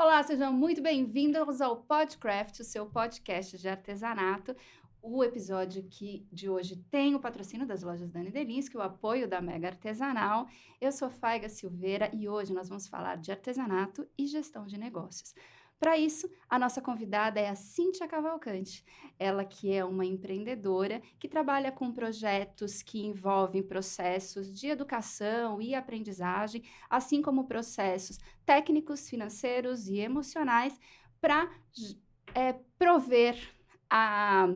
Olá, sejam muito bem-vindos ao Podcraft, o seu podcast de artesanato. O episódio de hoje tem o patrocínio das lojas Dani Delinsky, o apoio da Mega Artesanal. Eu sou Faiga Silveira e hoje nós vamos falar de artesanato e gestão de negócios. Para isso, a nossa convidada é a Cíntia Cavalcante. Ela que é uma empreendedora que trabalha com projetos que envolvem processos de educação e aprendizagem, assim como processos técnicos, financeiros e emocionais para prover a,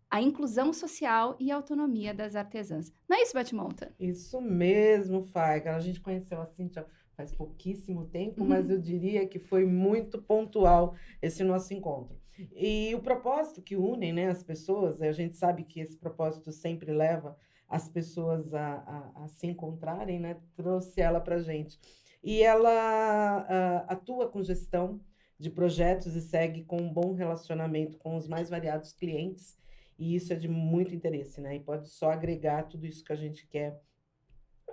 a inclusão social e a autonomia das artesãs. Não é isso, Batmonta? Isso mesmo, Faiga. A gente conheceu a Cíntia faz pouquíssimo tempo, mas eu diria que foi muito pontual esse nosso encontro. E o propósito que une, né, as pessoas, a gente sabe que esse propósito sempre leva as pessoas a se encontrarem, né? Trouxe ela para a gente. E ela atua com gestão de projetos e segue com um bom relacionamento com os mais variados clientes. E isso é de muito interesse, né? E pode só agregar tudo isso que a gente quer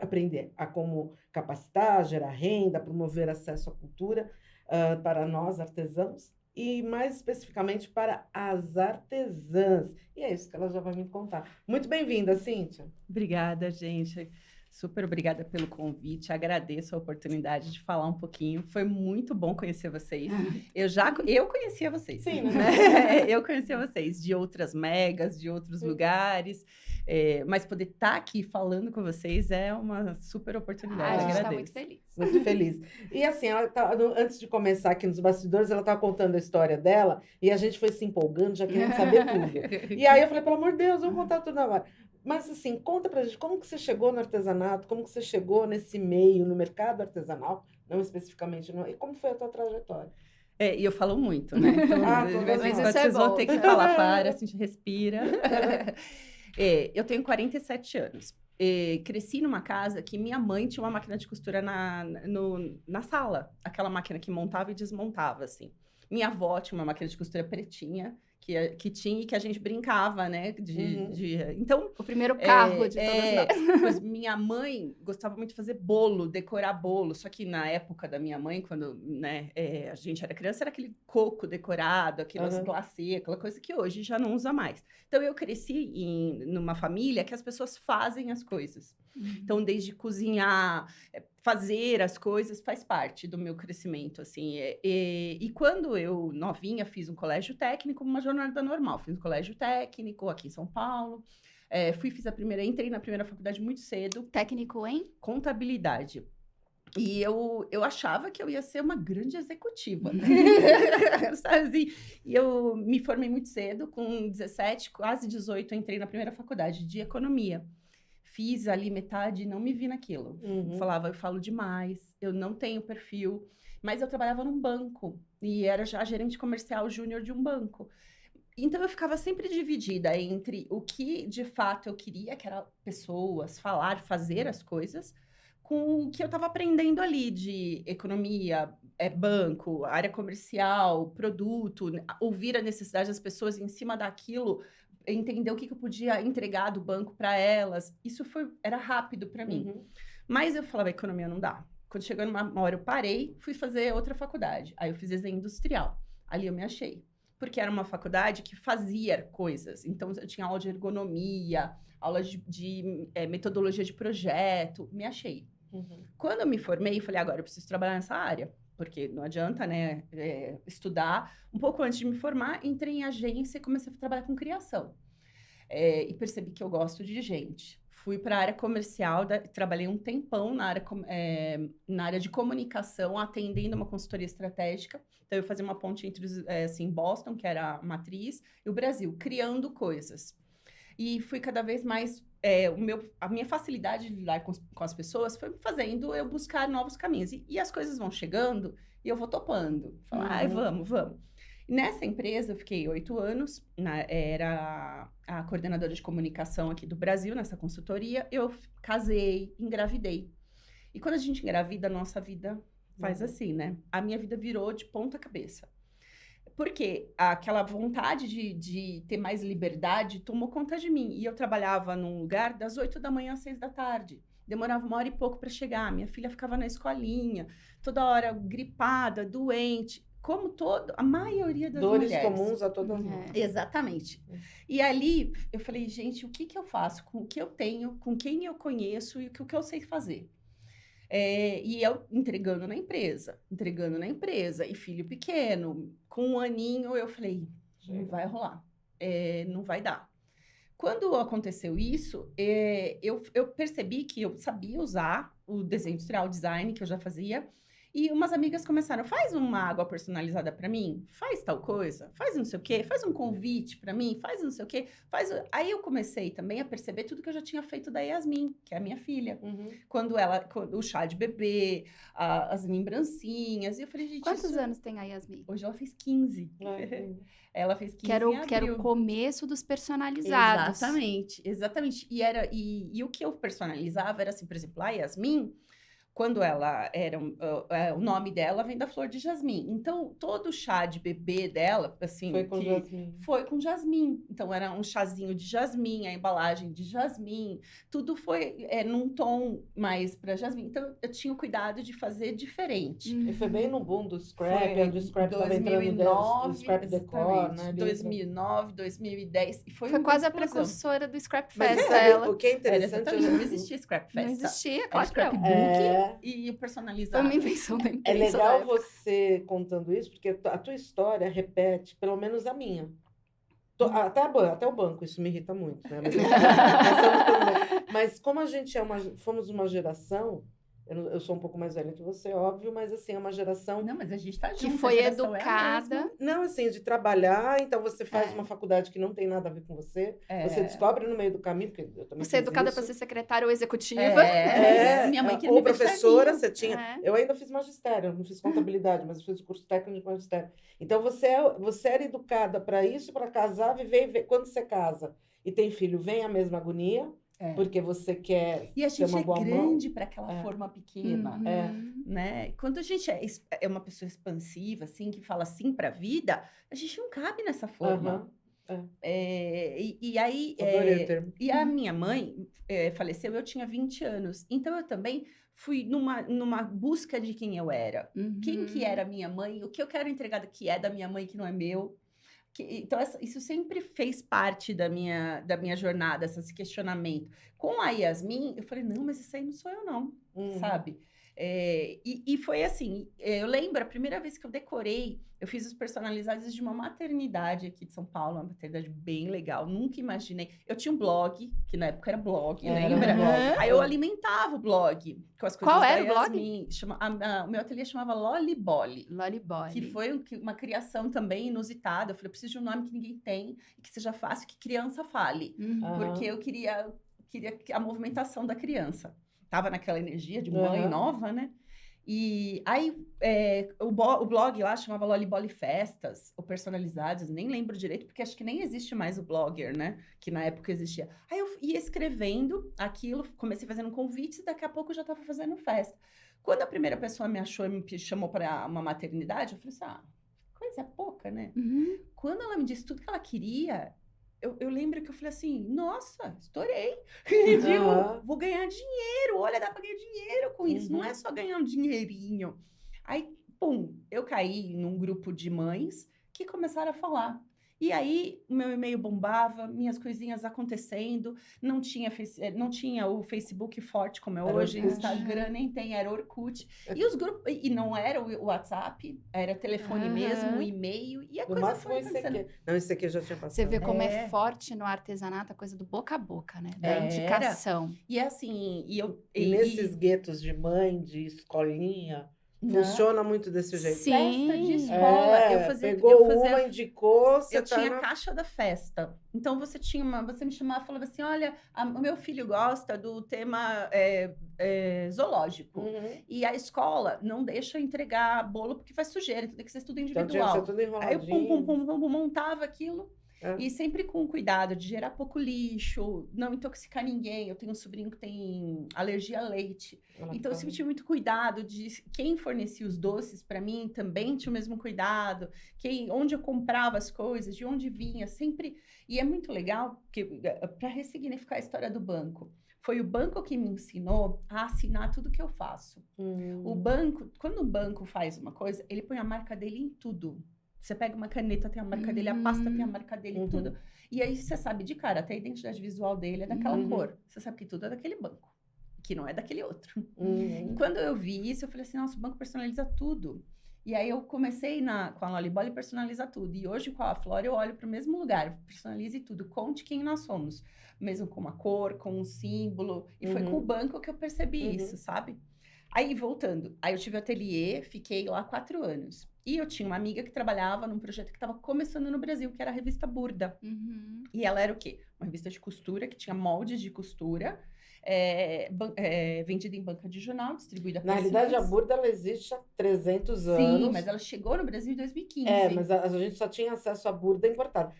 aprender a como capacitar, gerar renda, promover acesso à cultura para nós artesãos e mais especificamente para as artesãs. E é isso que ela já vai me contar. Muito bem-vinda, Cíntia. Obrigada, gente. Super obrigada pelo convite. Agradeço a oportunidade de falar um pouquinho. Foi muito bom conhecer vocês. Eu conhecia vocês. Sim, né? Eu conhecia vocês de outras megas, de outros lugares. Mas poder estar aqui falando com vocês é uma super oportunidade. A gente está Agradeço. muito feliz. Muito feliz. E assim, antes de começar aqui nos bastidores, ela estava contando a história dela e a gente foi se empolgando, já querendo saber tudo. E aí eu falei, pelo amor de Deus, eu vou contar tudo agora. Mas assim, conta pra gente, como que você chegou no artesanato, como que você chegou nesse meio, no mercado artesanal, não especificamente, e como foi a tua trajetória? E eu falo muito, né? Então, mas isso é vocês vão bom. ter que falar, para, assim, respira. Eu tenho 47 anos. Cresci numa casa que minha mãe tinha uma máquina de costura na sala. Aquela máquina que montava e desmontava, assim. Minha avó tinha uma máquina de costura pretinha, que tinha e que a gente brincava, né? Então, O primeiro carro de todas nós. Pois minha mãe gostava muito de fazer bolo, decorar bolo. Só que na época da minha mãe, quando né, a gente era criança, era aquele coco decorado, aquelas glacê, aquela coisa que hoje já não usa mais. Então, eu cresci numa família que as pessoas fazem as coisas. Então, desde cozinhar, fazer as coisas faz parte do meu crescimento, assim. E quando eu, novinha, fiz um colégio técnico, uma jornada normal. Fiz um colégio técnico aqui em São Paulo. Entrei na primeira faculdade muito cedo. Técnico em? Contabilidade. E eu achava que eu ia ser uma grande executiva. Sabe assim? E eu me formei muito cedo, com 17, quase 18, entrei na primeira faculdade de economia. Fiz ali metade e não me vi naquilo. Eu falo demais, eu não tenho perfil. Mas eu trabalhava num banco e era já gerente comercial júnior de um banco. Então, eu ficava sempre dividida entre o que, de fato, eu queria, que era pessoas, falar, fazer as coisas, com o que eu estava aprendendo ali de economia, banco, área comercial, produto, ouvir a necessidade das pessoas e, em cima daquilo, entender o que eu podia entregar do banco para elas. Isso era rápido para mim. Mas eu falava, economia não dá. Quando chegou numa hora, eu parei, fui fazer outra faculdade. Aí eu fiz desenho industrial. Ali eu me achei. Porque era uma faculdade que fazia coisas. Então, eu tinha aula de ergonomia, aula de metodologia de projeto. Me achei. Quando eu me formei, eu falei, agora eu preciso trabalhar nessa área. Porque não adianta, né, estudar. Um pouco antes de me formar, entrei em agência e comecei a trabalhar com criação. E percebi que eu gosto de gente. Fui para a área comercial, trabalhei um tempão na área de comunicação, atendendo uma consultoria estratégica. Então, eu fazia uma ponte entre Boston, que era a matriz, e o Brasil, criando coisas. E fui cada vez mais... a minha facilidade de lidar com as pessoas foi fazendo eu buscar novos caminhos. E as coisas vão chegando e eu vou topando. Falar, vamos. E nessa empresa, eu fiquei 8 anos, era a coordenadora de comunicação aqui do Brasil, nessa consultoria. Eu casei, engravidei. E quando a gente engravida, a nossa vida faz assim, né? A minha vida virou de ponta cabeça. Porque aquela vontade de ter mais liberdade tomou conta de mim. E eu trabalhava num lugar das 8 da manhã às 6 da tarde. Demorava 1h e pouco para chegar. Minha filha ficava na escolinha, toda hora gripada, doente. como a maioria das Dores mulheres. comuns a todas nós. Exatamente. E ali, eu falei, gente, o que eu faço com o que eu tenho, com quem eu conheço e o que eu sei fazer? E eu entregando na empresa, e filho pequeno, com 1 aninho, eu falei, não vai rolar, não vai dar. Quando aconteceu isso, eu percebi que eu sabia usar o desenho industrial, design, que eu já fazia, e umas amigas começaram, faz uma água personalizada para mim, faz tal coisa, faz não sei o quê, faz um convite para mim, faz não sei o quê, Aí eu comecei também a perceber tudo que eu já tinha feito da Yasmin, que é a minha filha. Quando o chá de bebê, as lembrancinhas, e eu falei, gente, Quantos anos tem a Yasmin? Hoje ela fez 15. Ela fez 15 que era o começo dos personalizados. Exatamente. E o que eu personalizava era assim, por exemplo, a Yasmin, quando ela era... o nome dela vem da flor de jasmim. Então, todo o chá de bebê dela, assim... Foi com jasmim. Então, era um chazinho de jasmim, a embalagem de jasmim. Tudo foi num tom mais para jasmim. Então, eu tinha o cuidado de fazer diferente. E foi bem no boom do scrap. Do scrap 2009, do scrap decor, né? 2009, 2010. E foi quase a precursora do Scrap Mas Fest. o que é interessante... Não existia Scrap Fest. Não existia, claro que não. E o personalizado. Foi uma invenção da empresa. É legal você contando isso, porque a tua história repete, pelo menos a minha. Até o banco, isso me irrita muito, né? Mas como a gente fomos uma geração, eu sou um pouco mais velha que você, óbvio, mas assim, é uma geração... Não, mas a gente tá junto. Que foi educada. Não, assim, de trabalhar, então você faz uma faculdade que não tem nada a ver com você, você descobre no meio do caminho, porque eu também Você é educada para ser secretária ou executiva. Minha mãe queria ou professora, você tinha... É. Eu ainda fiz magistério, não fiz contabilidade, mas eu fiz o curso técnico de magistério. Então, você era educada para isso, para casar, viver. Quando você casa e tem filho, vem a mesma agonia, porque você quer e a ser gente uma boa grande para aquela forma pequena, Uhum. né? Quando a gente é uma pessoa expansiva, assim, que fala sim para a vida, a gente não cabe nessa forma. E aí, adorei o termo. e a minha mãe faleceu, eu tinha 20 anos. Então, eu também fui numa busca de quem eu era. Quem que era a minha mãe, o que eu quero entregar que é da minha mãe, que não é meu. Então, isso sempre fez parte da minha jornada, esse questionamento. Com a Yasmin, eu falei, não, mas isso aí não sou eu, não, sabe? E foi assim, eu lembro, a primeira vez que eu decorei, eu fiz os personalizados de uma maternidade aqui de São Paulo, uma maternidade bem legal, nunca imaginei. Eu tinha um blog, que na época era blog, lembra? Aí eu alimentava o blog com as coisas Qual era da o Yasmin. O meu ateliê chamava Loliboli. Loliboli. Que foi uma criação também inusitada. Eu falei, eu preciso de um nome que ninguém tem e que seja fácil, que criança fale. Porque eu queria a movimentação da criança. Tava naquela energia de mãe nova, né? E aí, o blog lá chamava Loliboli Festas, ou Personalizados, nem lembro direito, porque acho que nem existe mais o Blogger, né? Que na época existia. Aí eu ia escrevendo aquilo, comecei fazendo convites, e daqui a pouco eu já estava fazendo festa. Quando a primeira pessoa me achou e me chamou para uma maternidade, eu falei assim, coisa pouca, né? Quando ela me disse tudo que ela queria... Eu lembro que eu falei assim, nossa, estourei. Vou ganhar dinheiro, olha, dá para ganhar dinheiro com isso. Não é só ganhar um dinheirinho. Aí, pum, eu caí num grupo de mães que começaram a falar. E aí, o meu e-mail bombava, minhas coisinhas acontecendo, não tinha o Facebook forte como é hoje, Instagram nem tem, era Orkut. E os grupos, e não era o WhatsApp, era telefone mesmo, e-mail, e a coisa foi acontecendo. Não, isso aqui eu já tinha passado. Você vê como é forte no artesanato a coisa do boca a boca, né? Da indicação. E assim, E nesses guetos de mãe, de escolinha... Funciona muito desse jeito. Sim. Festa de escola. Pegou uma, indicou... Eu tinha a caixa da festa. Então, você me chamava e falava assim, olha, o meu filho gosta do tema zoológico. E a escola não deixa eu entregar bolo porque faz sujeira, tem que ser tudo individual. Então, tinha que ser tudo enroladinho. Aí eu montava aquilo... E sempre com cuidado de gerar pouco lixo, não intoxicar ninguém. Eu tenho um sobrinho que tem alergia a leite. Então, eu sempre tive muito cuidado de quem fornecia os doces para mim também tinha o mesmo cuidado. Onde eu comprava as coisas, de onde vinha, sempre... E é muito legal, para ressignificar a história do banco. Foi o banco que me ensinou a assinar tudo que eu faço. O banco, quando o banco faz uma coisa, ele põe a marca dele em tudo. Você pega uma caneta, tem a marca dele, a pasta tem a marca dele, tudo. E aí você sabe de cara, até a identidade visual dele é daquela cor. Você sabe que tudo é daquele banco, que não é daquele outro. E quando eu vi isso, eu falei assim, nossa, o banco personaliza tudo. E aí eu comecei com a Loliboli personalizar tudo. E hoje com a Flora eu olho para o mesmo lugar, personalize tudo, conte quem nós somos. Mesmo com uma cor, com um símbolo. E foi com o banco que eu percebi isso, sabe? Aí, voltando. Aí eu tive ateliê, fiquei lá 4 anos. E eu tinha uma amiga que trabalhava num projeto que estava começando no Brasil, que era a revista Burda. E ela era o quê? Uma revista de costura, que tinha moldes de costura. Vendida em banca de jornal, distribuída por Na realidade, a Burda ela existe há 300 anos. Sim, mas ela chegou no Brasil em 2015. Mas a gente só tinha acesso à Burda importada.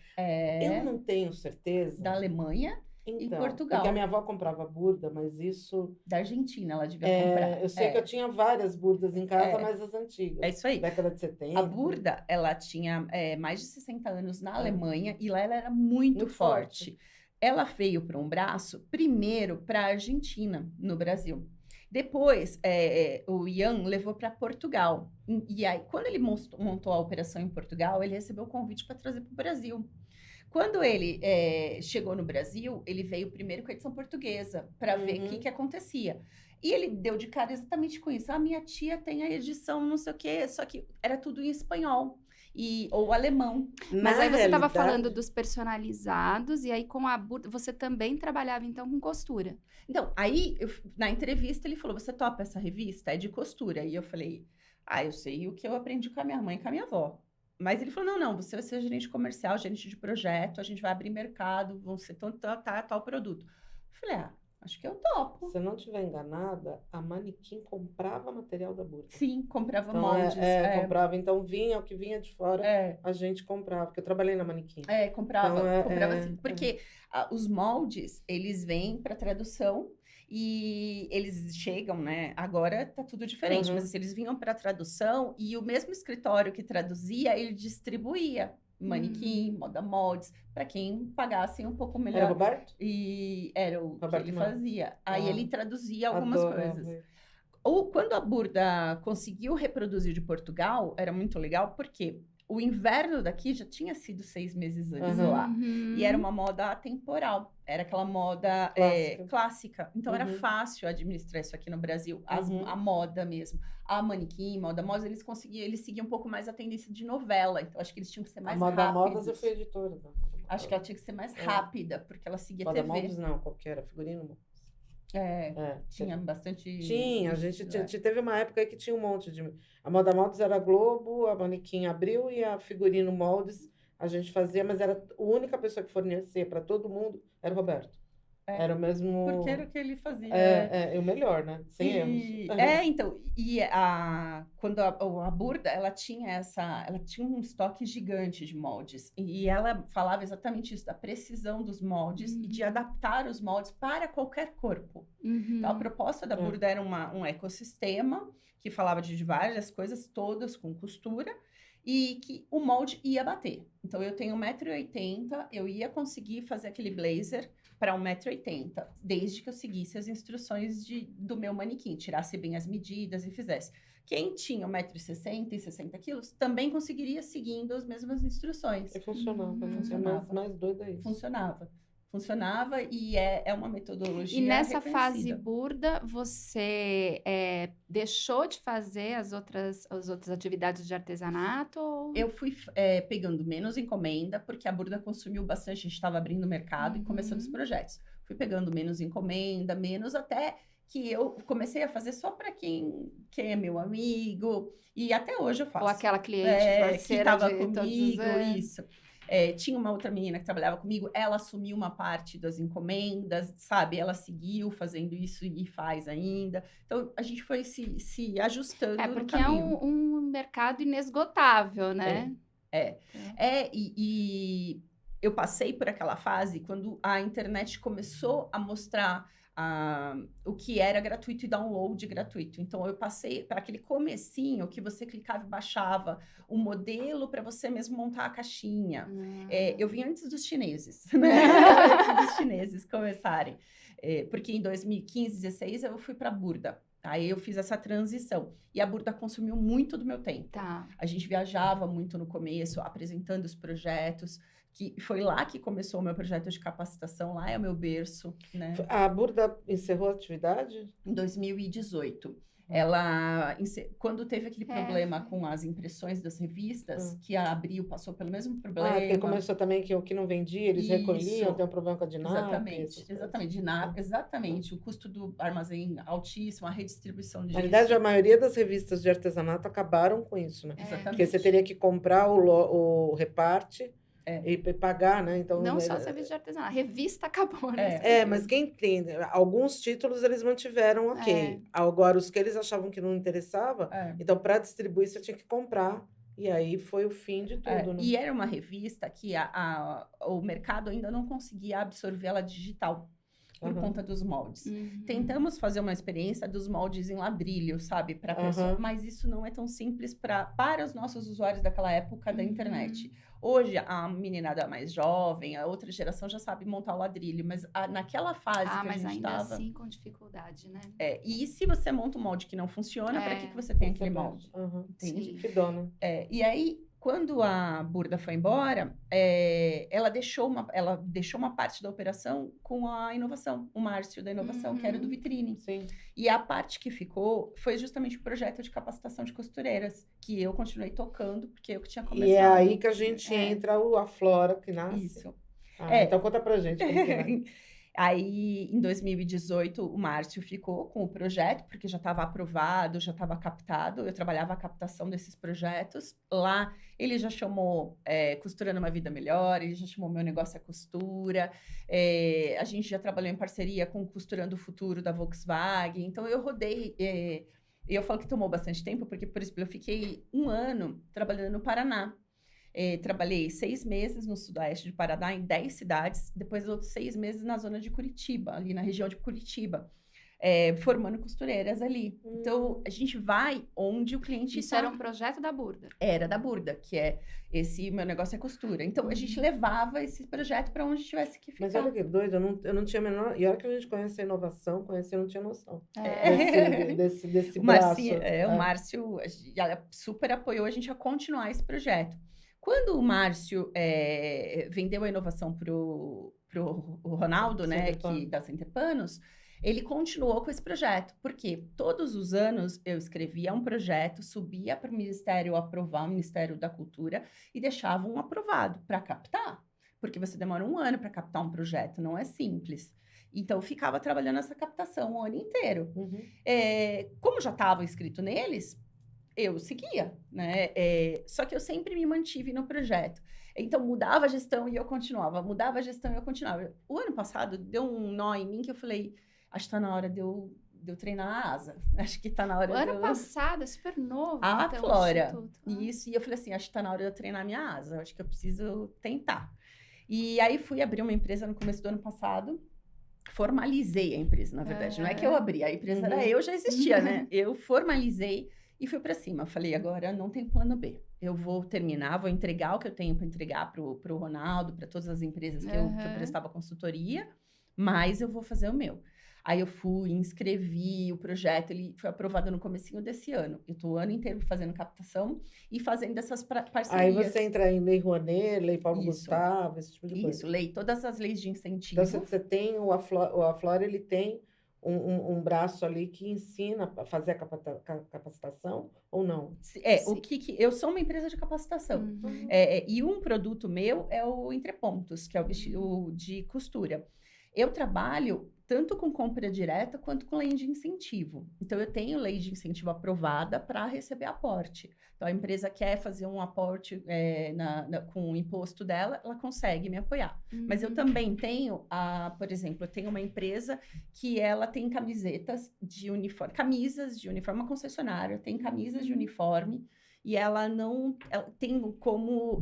Eu não tenho certeza. Da Alemanha e Portugal. Porque a minha avó comprava Burda, mas isso... Da Argentina, ela devia comprar. Eu sei que eu tinha várias Burdas em casa, mas as antigas. É isso aí. Década de 70. A Burda, ela tinha mais de 60 anos na Alemanha e lá ela era muito forte. Ela veio para um braço, primeiro para a Argentina, no Brasil. Depois, o Ian levou para Portugal. E aí, quando ele montou a operação em Portugal, ele recebeu o convite para trazer para o Brasil. Quando ele chegou no Brasil, ele veio primeiro com a edição portuguesa, para ver o que acontecia. E ele deu de cara exatamente com isso. A minha tia tem a edição não sei o quê, só que era tudo em espanhol. Ou alemão. Mas aí você estava falando dos personalizados, e aí com a Burda, você também trabalhava então com costura. Então, aí na entrevista ele falou, você topa essa revista? É de costura. E eu falei, eu sei o que eu aprendi com a minha mãe e com a minha avó. Mas ele falou, não, você vai ser gerente comercial, gerente de projeto, a gente vai abrir mercado, vão ser tal produto. Eu falei, acho que eu topo. Se eu não estiver enganada, a manequim comprava material da Burda. Sim, comprava então, moldes. Comprava. Então, vinha o que vinha de fora, a gente comprava. Porque eu trabalhei na manequim. Comprava assim. Porque os moldes, eles vêm para tradução e eles chegam, né? Agora tá tudo diferente, mas assim, eles vinham para tradução e o mesmo escritório que traduzia, ele distribuía. Manequim, moda moldes, para quem pagasse um pouco melhor. Era o Roberto? E era o Roberto que ele fazia. Aí ele traduzia algumas coisas. Ou quando a Burda conseguiu reproduzir de Portugal, era muito legal, porque o inverno daqui já tinha sido 6 meses antes lá. E era uma moda atemporal. Era aquela moda clássica. Então, era fácil administrar isso aqui no Brasil. A moda mesmo. A manequim, moda eles seguiam um pouco mais a tendência de novela. Então, acho que eles tinham que ser mais rápidos. A moda modas eu fui editora. Acho que ela tinha que ser mais rápida, porque ela seguia moda TV. Modas não, qualquer, figurino. Tinha bastante... Tinha, a gente teve uma época aí que tinha um monte de... A moda moldes era a Globo, a manequim Abril e a figurino moldes a gente fazia, mas era a única pessoa que fornecia para todo mundo era o Roberto. Era o mesmo... Porque era o que ele fazia. O melhor, né? Sem erros. Então, quando a Burda, ela tinha um estoque gigante de moldes. E ela falava exatamente isso, da precisão dos moldes e de adaptar os moldes para qualquer corpo. Então, a proposta da Burda era um ecossistema que falava de várias coisas, todas com costura, e que o molde ia bater. Então, eu tenho 1,80 m, eu ia conseguir fazer aquele blazer para 1,80 m, desde que eu seguisse as instruções do meu manequim, tirasse bem as medidas e fizesse. Quem tinha 1,60 m e 60 quilos também conseguiria seguindo as mesmas instruções. E funcionava. Mais doido aí. Funcionava e é uma metodologia. E nessa fase Burda, você deixou de fazer as outras atividades de artesanato? Ou... Eu fui pegando menos encomenda, porque a Burda consumiu bastante, a gente estava abrindo mercado e começando os projetos. Fui pegando menos encomenda, até que eu comecei a fazer só para quem é meu amigo, e até hoje eu faço. Ou aquela cliente parceira que estava comigo, todos, isso. Tinha uma outra menina que trabalhava comigo, ela assumiu uma parte das encomendas, sabe? Ela seguiu fazendo isso e faz ainda. Então, a gente foi se ajustando no caminho. Porque é um mercado inesgotável, né? E eu passei por aquela fase quando a internet começou a mostrar o que era gratuito e download gratuito. Então, eu passei para aquele comecinho que você clicava e baixava o modelo para você mesmo montar a caixinha. Eu vim antes dos chineses, né? Antes dos chineses começarem. Porque em 2015, 2016, eu fui para a Burda. Aí eu fiz essa transição. E a Burda consumiu muito do meu tempo. Tá. A gente viajava muito no começo, apresentando os projetos, que foi lá que começou o meu projeto de capacitação, lá é o meu berço, né? A Burda encerrou a atividade? Em 2018. Quando teve aquele É, problema foi. com as impressões das revistas, que a Abril passou pelo mesmo problema. Porque começou também que o que não vendia, eles recolhiam, Isso. tem um problema com a DINAP. Exatamente. O custo do armazém altíssimo, a redistribuição disso. Na verdade, a maioria das revistas de artesanato acabaram com isso, né? Exatamente. Porque você teria que comprar o reparte e pagar, né? Então, Não só serviço de artesanato, a revista acabou, né? mas quem tem, alguns títulos eles mantiveram ok. Agora, os que eles achavam que não interessava, então para distribuir você tinha que comprar. E aí foi o fim de tudo, né? E era uma revista que o mercado ainda não conseguia absorver ela digital. Por conta dos moldes. Tentamos fazer uma experiência dos moldes em ladrilho, sabe? Para pessoa, mas isso não é tão simples para os nossos usuários daquela época da internet. Hoje, a meninada mais jovem, a outra geração já sabe montar o ladrilho, mas naquela fase que a gente ainda estava... assim com dificuldade, né? E se você monta um molde que não funciona, para que você tem aquele molde? Entende? Que dó, né? E aí, quando a Burda foi embora, ela deixou uma parte da operação com a inovação, o Márcio da inovação, que era do Vitrine. Sim. E a parte que ficou foi justamente o projeto de capacitação de costureiras, que eu continuei tocando, porque eu que tinha começado. E é aí que a gente entra a Flora, que nasce. Isso. Então conta pra gente como que é. Aí, em 2018, o Márcio ficou com o projeto, porque já estava aprovado, já estava captado. Eu trabalhava a captação desses projetos. Lá, ele já chamou Costurando uma Vida Melhor, ele já chamou Meu Negócio é Costura. A gente já trabalhou em parceria com Costurando o Futuro da Volkswagen. Então, eu rodei... E eu falo que tomou bastante tempo, porque, por exemplo, eu fiquei 1 ano trabalhando no Paraná. Trabalhei 6 meses no sudoeste de Paraná, em 10 cidades, depois outros 6 meses na zona de Curitiba, ali na região de Curitiba, formando costureiras ali. Então, a gente vai onde o cliente Isso era um projeto da Burda? Era da Burda, que é esse Meu Negócio é Costura. Então, a gente levava esse projeto para onde tivesse que ficar. Mas olha que doido, eu não tinha a menor... E olha que a gente conhece a inovação, eu não tinha noção desse braço. O Márcio super apoiou a gente a continuar esse projeto. Quando o Márcio vendeu a inovação pro Ronaldo, né, da Center Panos, ele continuou com esse projeto, porque todos os anos eu escrevia um projeto, subia para o Ministério aprovar, o Ministério da Cultura, e deixava um aprovado para captar, porque você demora 1 ano para captar um projeto, não é simples. Então, eu ficava trabalhando essa captação o ano inteiro. Como já estava escrito neles, eu seguia, né? Só que eu sempre me mantive no projeto. Então, mudava a gestão e eu continuava. Mudava a gestão e eu continuava. O ano passado, deu um nó em mim que eu falei, acho que está na hora de eu treinar a asa. Acho que está na hora o ano passado, é super novo. A Flora. Isso, e eu falei assim, acho que está na hora de eu treinar minha asa. Acho que eu preciso tentar. E aí, fui abrir uma empresa no começo do ano passado. Formalizei a empresa, na verdade. Não é que eu abri, a empresa era eu, já existia, né? Eu formalizei e fui para cima. Falei, agora não tem plano B. Eu vou terminar, vou entregar o que eu tenho para entregar pro Ronaldo, para todas as empresas que eu prestava consultoria, mas eu vou fazer o meu. Aí eu fui, inscrevi o projeto, ele foi aprovado no comecinho desse ano. Eu estou o ano inteiro fazendo captação e fazendo essas parcerias. Aí você entra em Lei Rouanet, Lei Paulo Gustavo, esse tipo de coisa. Isso, todas as leis de incentivo. Então, você tem a Flora, ele tem um braço ali que ensina a fazer a capacitação ou não? Eu sou uma empresa de capacitação. E um produto meu é o Entrepontos, que é o vestido de costura. Eu trabalho tanto com compra direta quanto com lei de incentivo. Então, eu tenho lei de incentivo aprovada para receber aporte. Então, a empresa quer fazer um aporte com o imposto dela, ela consegue me apoiar. Mas eu também tenho, por exemplo, eu tenho uma empresa que ela tem camisetas de uniforme, camisas de uniforme, uma concessionária, tem camisas de uniforme, e ela tem como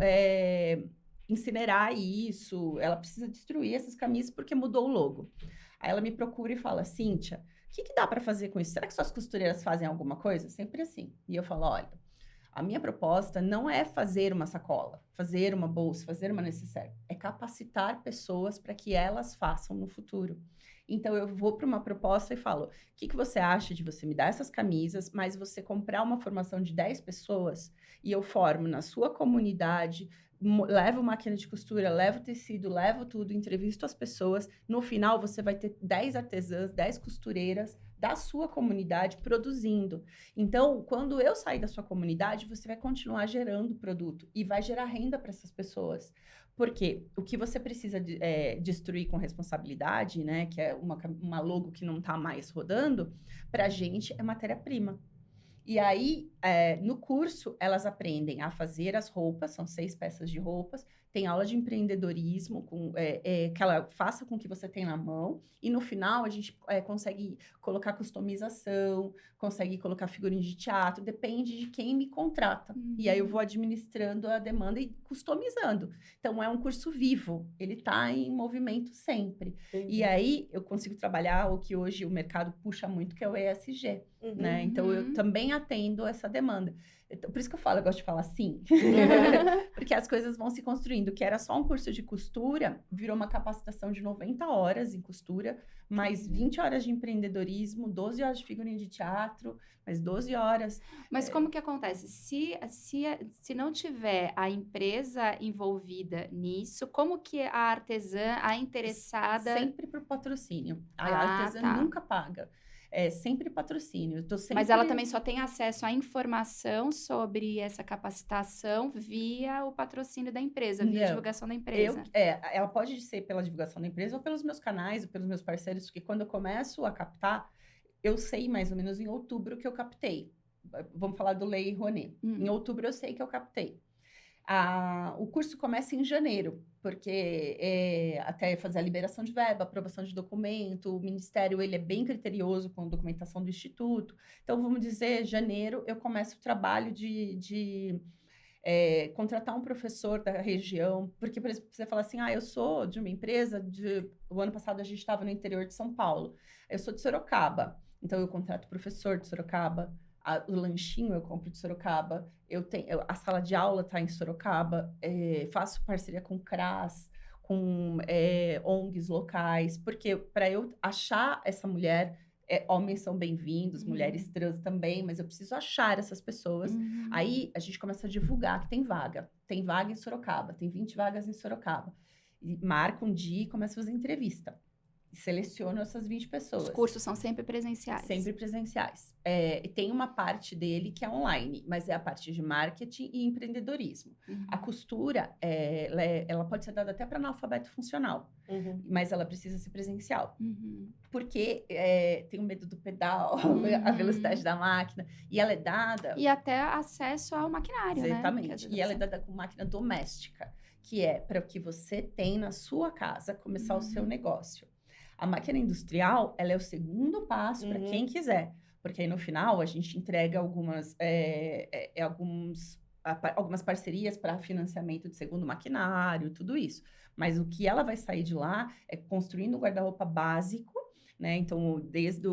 incinerar isso, ela precisa destruir essas camisas porque mudou o logo. Aí ela me procura e fala, Cíntia, o que dá para fazer com isso? Será que suas costureiras fazem alguma coisa? Sempre assim. E eu falo, olha, a minha proposta não é fazer uma sacola, fazer uma bolsa, fazer uma necessaire. É capacitar pessoas para que elas façam no futuro. Então, eu vou para uma proposta e falo, o que você acha de você me dar essas camisas, mas você comprar uma formação de 10 pessoas e eu formo na sua comunidade, levo máquina de costura, levo tecido, levo tudo, entrevisto as pessoas. No final, você vai ter 10 artesãs, 10 costureiras da sua comunidade produzindo. Então, quando eu sair da sua comunidade, você vai continuar gerando produto e vai gerar renda para essas pessoas. Porque o que você precisa destruir com responsabilidade, né, que é uma logo que não está mais rodando, para a gente é matéria-prima. E aí, no curso, elas aprendem a fazer as roupas, são 6 peças de roupas, tem aula de empreendedorismo, que ela faça com o que você tem na mão, e no final a gente consegue colocar customização, consegue colocar figurinha de teatro, depende de quem me contrata. E aí eu vou administrando a demanda e customizando. Então, é um curso vivo, ele está em movimento sempre. Entendi. E aí, eu consigo trabalhar o que hoje o mercado puxa muito, que é o ESG. Né? Então, eu também atendo essa demanda. Então, por isso que eu falo, eu gosto de falar sim. Porque as coisas vão se construindo. Que era só um curso de costura, virou uma capacitação de 90 horas em costura, mais 20 horas de empreendedorismo, 12 horas de figurinha de teatro, mais 12 horas. Mas como que acontece? Se não tiver a empresa envolvida nisso, como que a artesã, a interessada... Sempre por patrocínio. A artesã tá. nunca paga. É sempre patrocínio. Eu tô sempre... Mas ela também só tem acesso à informação sobre essa capacitação via o patrocínio da empresa, via a divulgação da empresa. Ela pode ser pela divulgação da empresa ou pelos meus canais, ou pelos meus parceiros, porque quando eu começo a captar, eu sei mais ou menos em outubro que eu captei. Vamos falar do Lei Rouanet. Em outubro eu sei que eu captei. O curso começa em janeiro, porque até fazer a liberação de verba, aprovação de documento, o Ministério ele é bem criterioso com a documentação do Instituto. Então, vamos dizer, janeiro eu começo o trabalho de contratar um professor da região, porque, por exemplo, você fala assim, eu sou de uma empresa, o ano passado a gente estava no interior de São Paulo, eu sou de Sorocaba, então eu contrato professor de Sorocaba, o lanchinho eu compro de Sorocaba, a sala de aula está em Sorocaba, faço parceria com CRAS, com ONGs locais, porque para eu achar essa mulher, homens são bem-vindos, mulheres trans também, mas eu preciso achar essas pessoas. Aí a gente começa a divulgar que tem vaga em Sorocaba, tem 20 vagas em Sorocaba. E marca um dia e começa a fazer entrevista. Seleciono essas 20 pessoas. Os cursos são sempre presenciais? Sempre presenciais. Tem uma parte dele que é online, mas é a parte de marketing e empreendedorismo. A costura, ela pode ser dada até para analfabeto funcional, mas ela precisa ser presencial. Porque tem o medo do pedal, a velocidade da máquina, e ela é dada... E até acesso ao maquinário, exatamente. E ela é dada com máquina doméstica, que é para que você tenha na sua casa começar o seu negócio. A máquina industrial, ela é o segundo passo para quem quiser. Porque aí, no final, a gente entrega algumas parcerias para financiamento de segundo maquinário, tudo isso. Mas o que ela vai sair de lá é construindo um guarda-roupa básico, né? Então, desde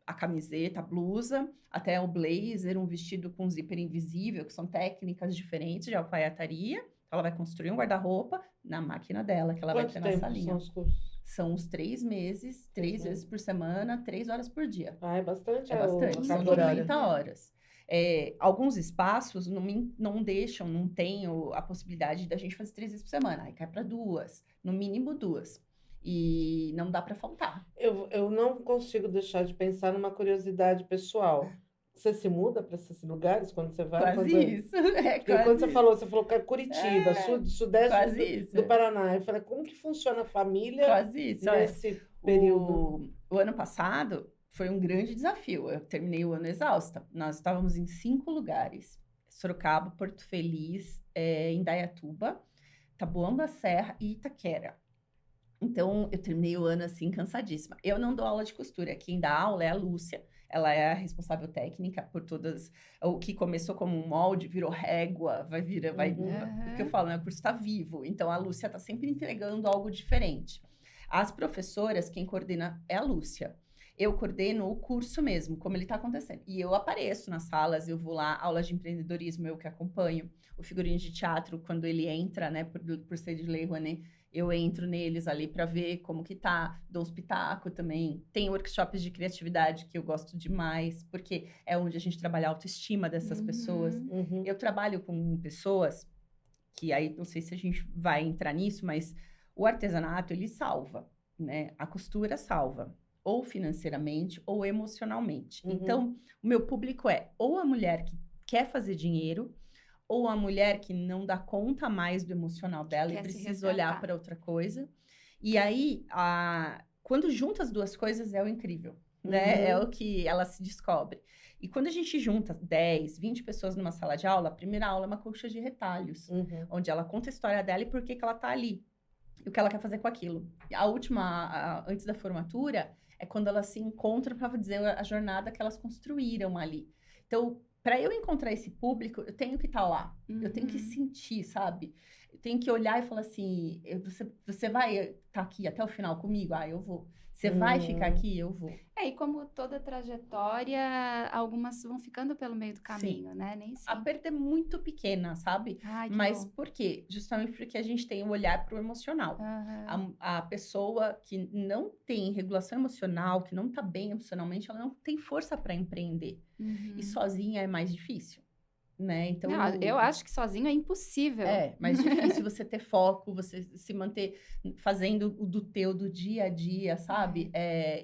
a camiseta, a blusa, até o blazer, um vestido com zíper invisível, que são técnicas diferentes de alfaiataria. Ela vai construir um guarda-roupa na máquina dela, que ela vai ter na salinha. São os cursos? São uns 3 meses, 3 vezes por semana, 3 horas por dia. É bastante? É bastante, são 90 horas. Alguns espaços não deixam, não tem a possibilidade da gente fazer 3 vezes por semana. Aí cai para 2, no mínimo 2. E não dá para faltar. Eu não consigo deixar de pensar numa curiosidade pessoal. Você se muda para esses lugares quando você vai? Quase isso. Quando você falou que é Curitiba, sudeste do Paraná. Eu falei, como que funciona a família nesse período? O ano passado foi um grande desafio. Eu terminei o ano exausta. Nós estávamos em 5 lugares. Sorocaba, Porto Feliz, Indaiatuba, Taboão da Serra e Itaquera. Então, eu terminei o ano assim, cansadíssima. Eu não dou aula de costura. Quem dá aula é a Lúcia. Ela é a responsável técnica por todas... O que começou como um molde, virou régua, porque eu falo, né? O curso está vivo. Então, a Lúcia está sempre entregando algo diferente. As professoras, quem coordena é a Lúcia. Eu coordeno o curso mesmo, como ele está acontecendo. E eu apareço nas salas, eu vou lá, aulas de empreendedorismo, eu que acompanho. O figurino de teatro, quando ele entra, né? Por ser de Lei Rouanet, Eu entro neles ali para ver como que tá, dou uns pitaco também. Tem workshops de criatividade que eu gosto demais, porque é onde a gente trabalha a autoestima dessas pessoas. Uhum. Eu trabalho com pessoas que aí, não sei se a gente vai entrar nisso, mas o artesanato, ele salva, né? A costura salva, ou financeiramente ou emocionalmente. Uhum. Então, o meu público é ou a mulher que quer fazer dinheiro, ou a mulher que não dá conta mais do emocional dela e Quer se precisa olhar resgatar. para outra coisa. E aí, quando junta as duas coisas, é o incrível, né? Uhum. É o que ela se descobre. E quando a gente junta 10, 20 pessoas numa sala de aula, a primeira aula é uma colcha de retalhos, Uhum. onde ela conta a história dela e por que que ela tá ali, e o que ela quer fazer com aquilo. A última, antes da formatura, é quando elas se encontram para dizer a jornada que elas construíram ali. Então, para eu encontrar esse público, eu tenho que estar lá. Eu tenho que sentir, sabe? Eu tenho que olhar e falar assim, você vai estar aqui até o final comigo? Ah, eu vou. Você vai ficar aqui? Eu vou. E como toda trajetória, algumas vão ficando pelo meio do Sim. caminho, né? Nem A sempre. perda é muito pequena, sabe? Ai, que Mas bom. por quê? Justamente porque a gente tem o olhar para o emocional. Aham. A pessoa que não tem regulação emocional, que não tá bem emocionalmente, ela não tem força para empreender. Uhum. E sozinha é mais difícil, né? Então, Não, eu acho que sozinho é impossível. é mais difícil você ter foco, você se manter fazendo o do dia a dia, sabe?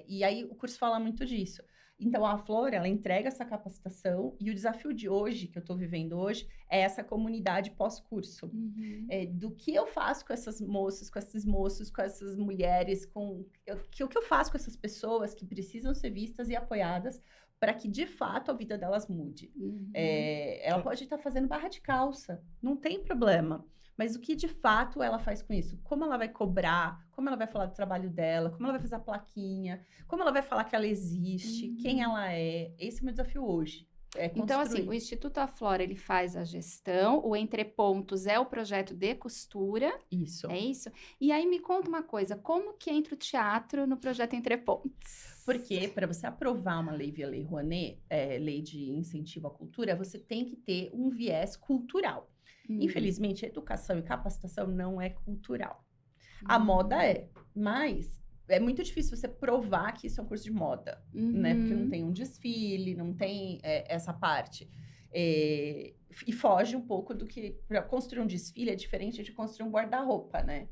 E aí o curso fala muito disso. Então, a Flor, ela entrega essa capacitação e o desafio de hoje, que eu estou vivendo hoje, é essa comunidade pós-curso. Uhum. Do que eu faço com essas moças, com esses moços, com essas mulheres, o que eu faço com essas pessoas que precisam ser vistas e apoiadas para que, de fato, a vida delas mude. Uhum. Ela pode estar fazendo barra de calça, não tem problema. Mas o que, de fato, ela faz com isso? Como ela vai cobrar? Como ela vai falar do trabalho dela? Como ela vai fazer a plaquinha? Como ela vai falar que ela existe? Quem ela é? Esse é o meu desafio hoje. Então, assim, Construir. o Instituto Aflora, ele faz a gestão, o Entre Pontos é o projeto de costura, Isso. é isso? E aí me conta uma coisa, como que entra o teatro no projeto Entre Pontos? Porque para você aprovar uma lei via Lei Rouanet, lei de incentivo à cultura, você tem que ter um viés cultural. Infelizmente, educação e capacitação não é cultural. A moda é, mas é muito difícil você provar que isso é um curso de moda, né? Porque não tem um desfile, não tem essa parte. E foge um pouco do que... Para construir um desfile é diferente de construir um guarda-roupa, né?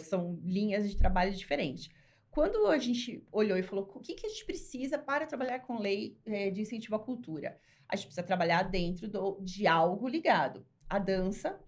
São linhas de trabalho diferentes. Quando a gente olhou e falou, o que a gente precisa para trabalhar com lei de incentivo à cultura? A gente precisa trabalhar dentro de algo ligado. A dança,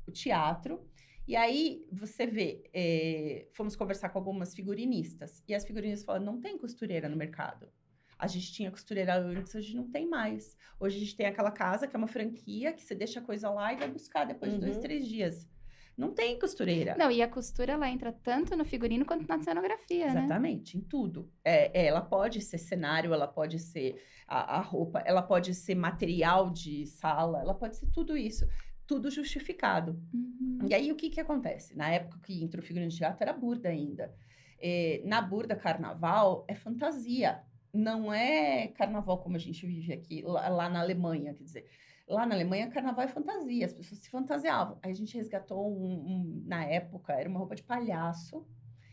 o teatro. E aí, você vê, fomos conversar com algumas figurinistas. E as figurinistas falaram, não tem costureira no mercado. A gente tinha costureira antes, hoje não tem mais. Hoje a gente tem aquela casa, que é uma franquia, que você deixa a coisa lá e vai buscar depois de 2, 3 dias. Não tem costureira. Não, e a costura, ela entra tanto no figurino quanto na cenografia, Exatamente, em tudo. Ela pode ser cenário, ela pode ser a roupa, ela pode ser material de sala, ela pode ser tudo isso. Tudo justificado. E aí, o que acontece? Na época que entrou o figurino de teatro, era burda ainda. Na burda, carnaval é fantasia. Não é carnaval como a gente vive aqui, lá na Alemanha, quer dizer. Lá na Alemanha, carnaval é fantasia, as pessoas se fantasiavam. Aí a gente resgatou na época, era uma roupa de palhaço,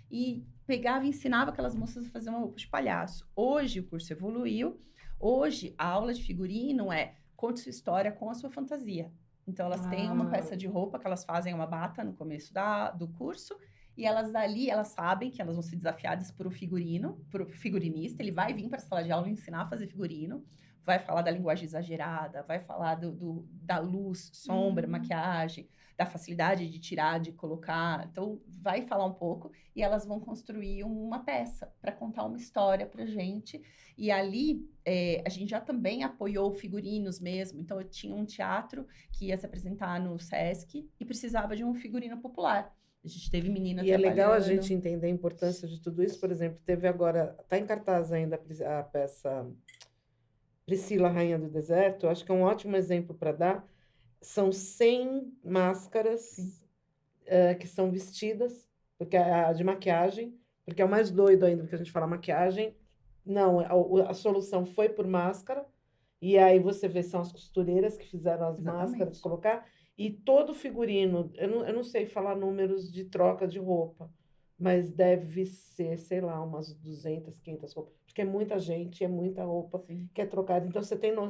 e pegava e ensinava aquelas moças a fazer uma roupa de palhaço. Hoje o curso evoluiu, hoje a aula de figurino conte sua história com a sua fantasia. Então elas têm uma peça de roupa que elas fazem uma bata no começo do curso, e elas dali, elas sabem que elas vão ser desafiadas por um figurinista, ele vai vir para a sala de aula ensinar a fazer figurino, vai falar da linguagem exagerada, vai falar da luz, sombra, maquiagem, da facilidade de tirar, de colocar. Então, vai falar um pouco e elas vão construir uma peça para contar uma história para gente. E ali, a gente já também apoiou figurinos mesmo. Então, eu tinha um teatro que ia se apresentar no Sesc e precisava de um figurino popular. A gente teve meninas E é legal a gente entender a importância de tudo isso. Por exemplo, teve agora, está em cartaz ainda a peça Priscila, Rainha do Deserto. Acho que é um ótimo exemplo para dar. São 100 máscaras que são vestidas, porque de maquiagem, porque é o mais doido ainda, porque a gente fala maquiagem. Não, a solução foi por máscara, e aí você vê, são as costureiras que fizeram as máscaras, colocar, E todo figurino, eu não sei falar números de troca de roupa, mas deve ser, sei lá, umas 200, 500 roupas. Porque é muita gente, é muita roupa que é trocada. Então,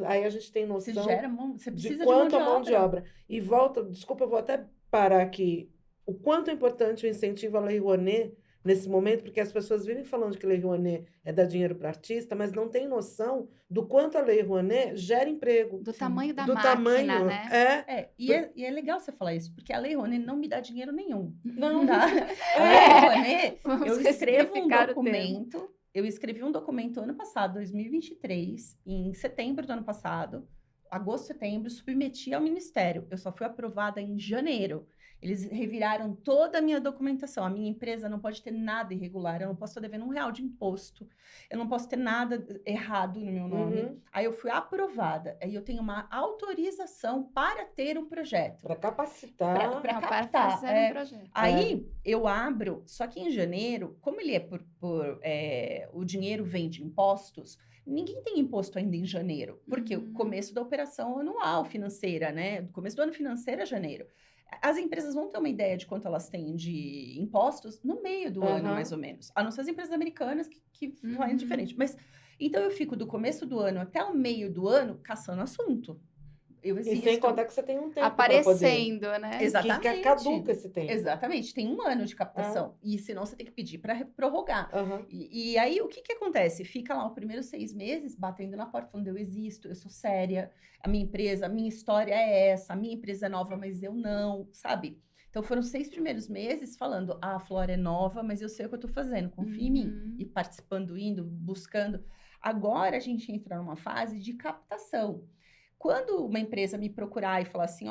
aí a gente tem Você noção gera você de precisa quanto de a mão de obra. E volta, desculpa, eu vou até parar aqui. O quanto é importante o incentivo à Lei Rouanet nesse momento, porque as pessoas vivem falando que a Lei Rouanet é dar dinheiro para artista, mas não tem noção do quanto a Lei Rouanet gera emprego. Do tamanho da Do máquina, tamanho, né? E é legal você falar isso, porque a Lei Rouanet não me dá dinheiro nenhum. Não, Tá? A É. Lei Rouanet, Vamos eu escrevo um ressignificar o documento. Eu escrevi um documento ano passado, 2023, em setembro do ano passado, agosto, setembro, submeti ao Ministério. Eu só fui aprovada em janeiro. Eles reviraram toda a minha documentação. A minha empresa não pode ter nada irregular. Eu não posso estar devendo R$1 de imposto. Eu não posso ter nada errado no meu nome. Uhum. Aí eu fui aprovada. Aí eu tenho uma autorização para ter um projeto. Para capacitar. Para Para captar. fazer um projeto. Aí eu abro, só que em janeiro, como ele é o dinheiro vem de impostos, ninguém tem imposto ainda em janeiro, porque o começo da operação anual financeira, né? O começo do ano financeiro é janeiro. As empresas vão ter uma ideia de quanto elas têm de impostos no meio do ano, mais ou menos. A não ser as empresas americanas que fazem diferente. Mas, então, eu fico do começo do ano até o meio do ano caçando assunto. Eu existo. E sem contar que você tem um tempo aparecendo, né? Exatamente. Que caduca esse tempo. Exatamente. Tem 1 ano de captação. E senão você tem que pedir para prorrogar. Uhum. E aí, o que acontece? Fica lá os primeiros 6 meses batendo na porta, falando, eu existo, eu sou séria, a minha empresa, a minha história é essa, a minha empresa é nova, mas eu não, sabe? Então, foram 6 primeiros meses falando, a Flora é nova, mas eu sei o que eu tô fazendo, confia em mim. E participando, indo, buscando. Agora, a gente entra numa fase de captação. Quando uma empresa me procurar e falar assim,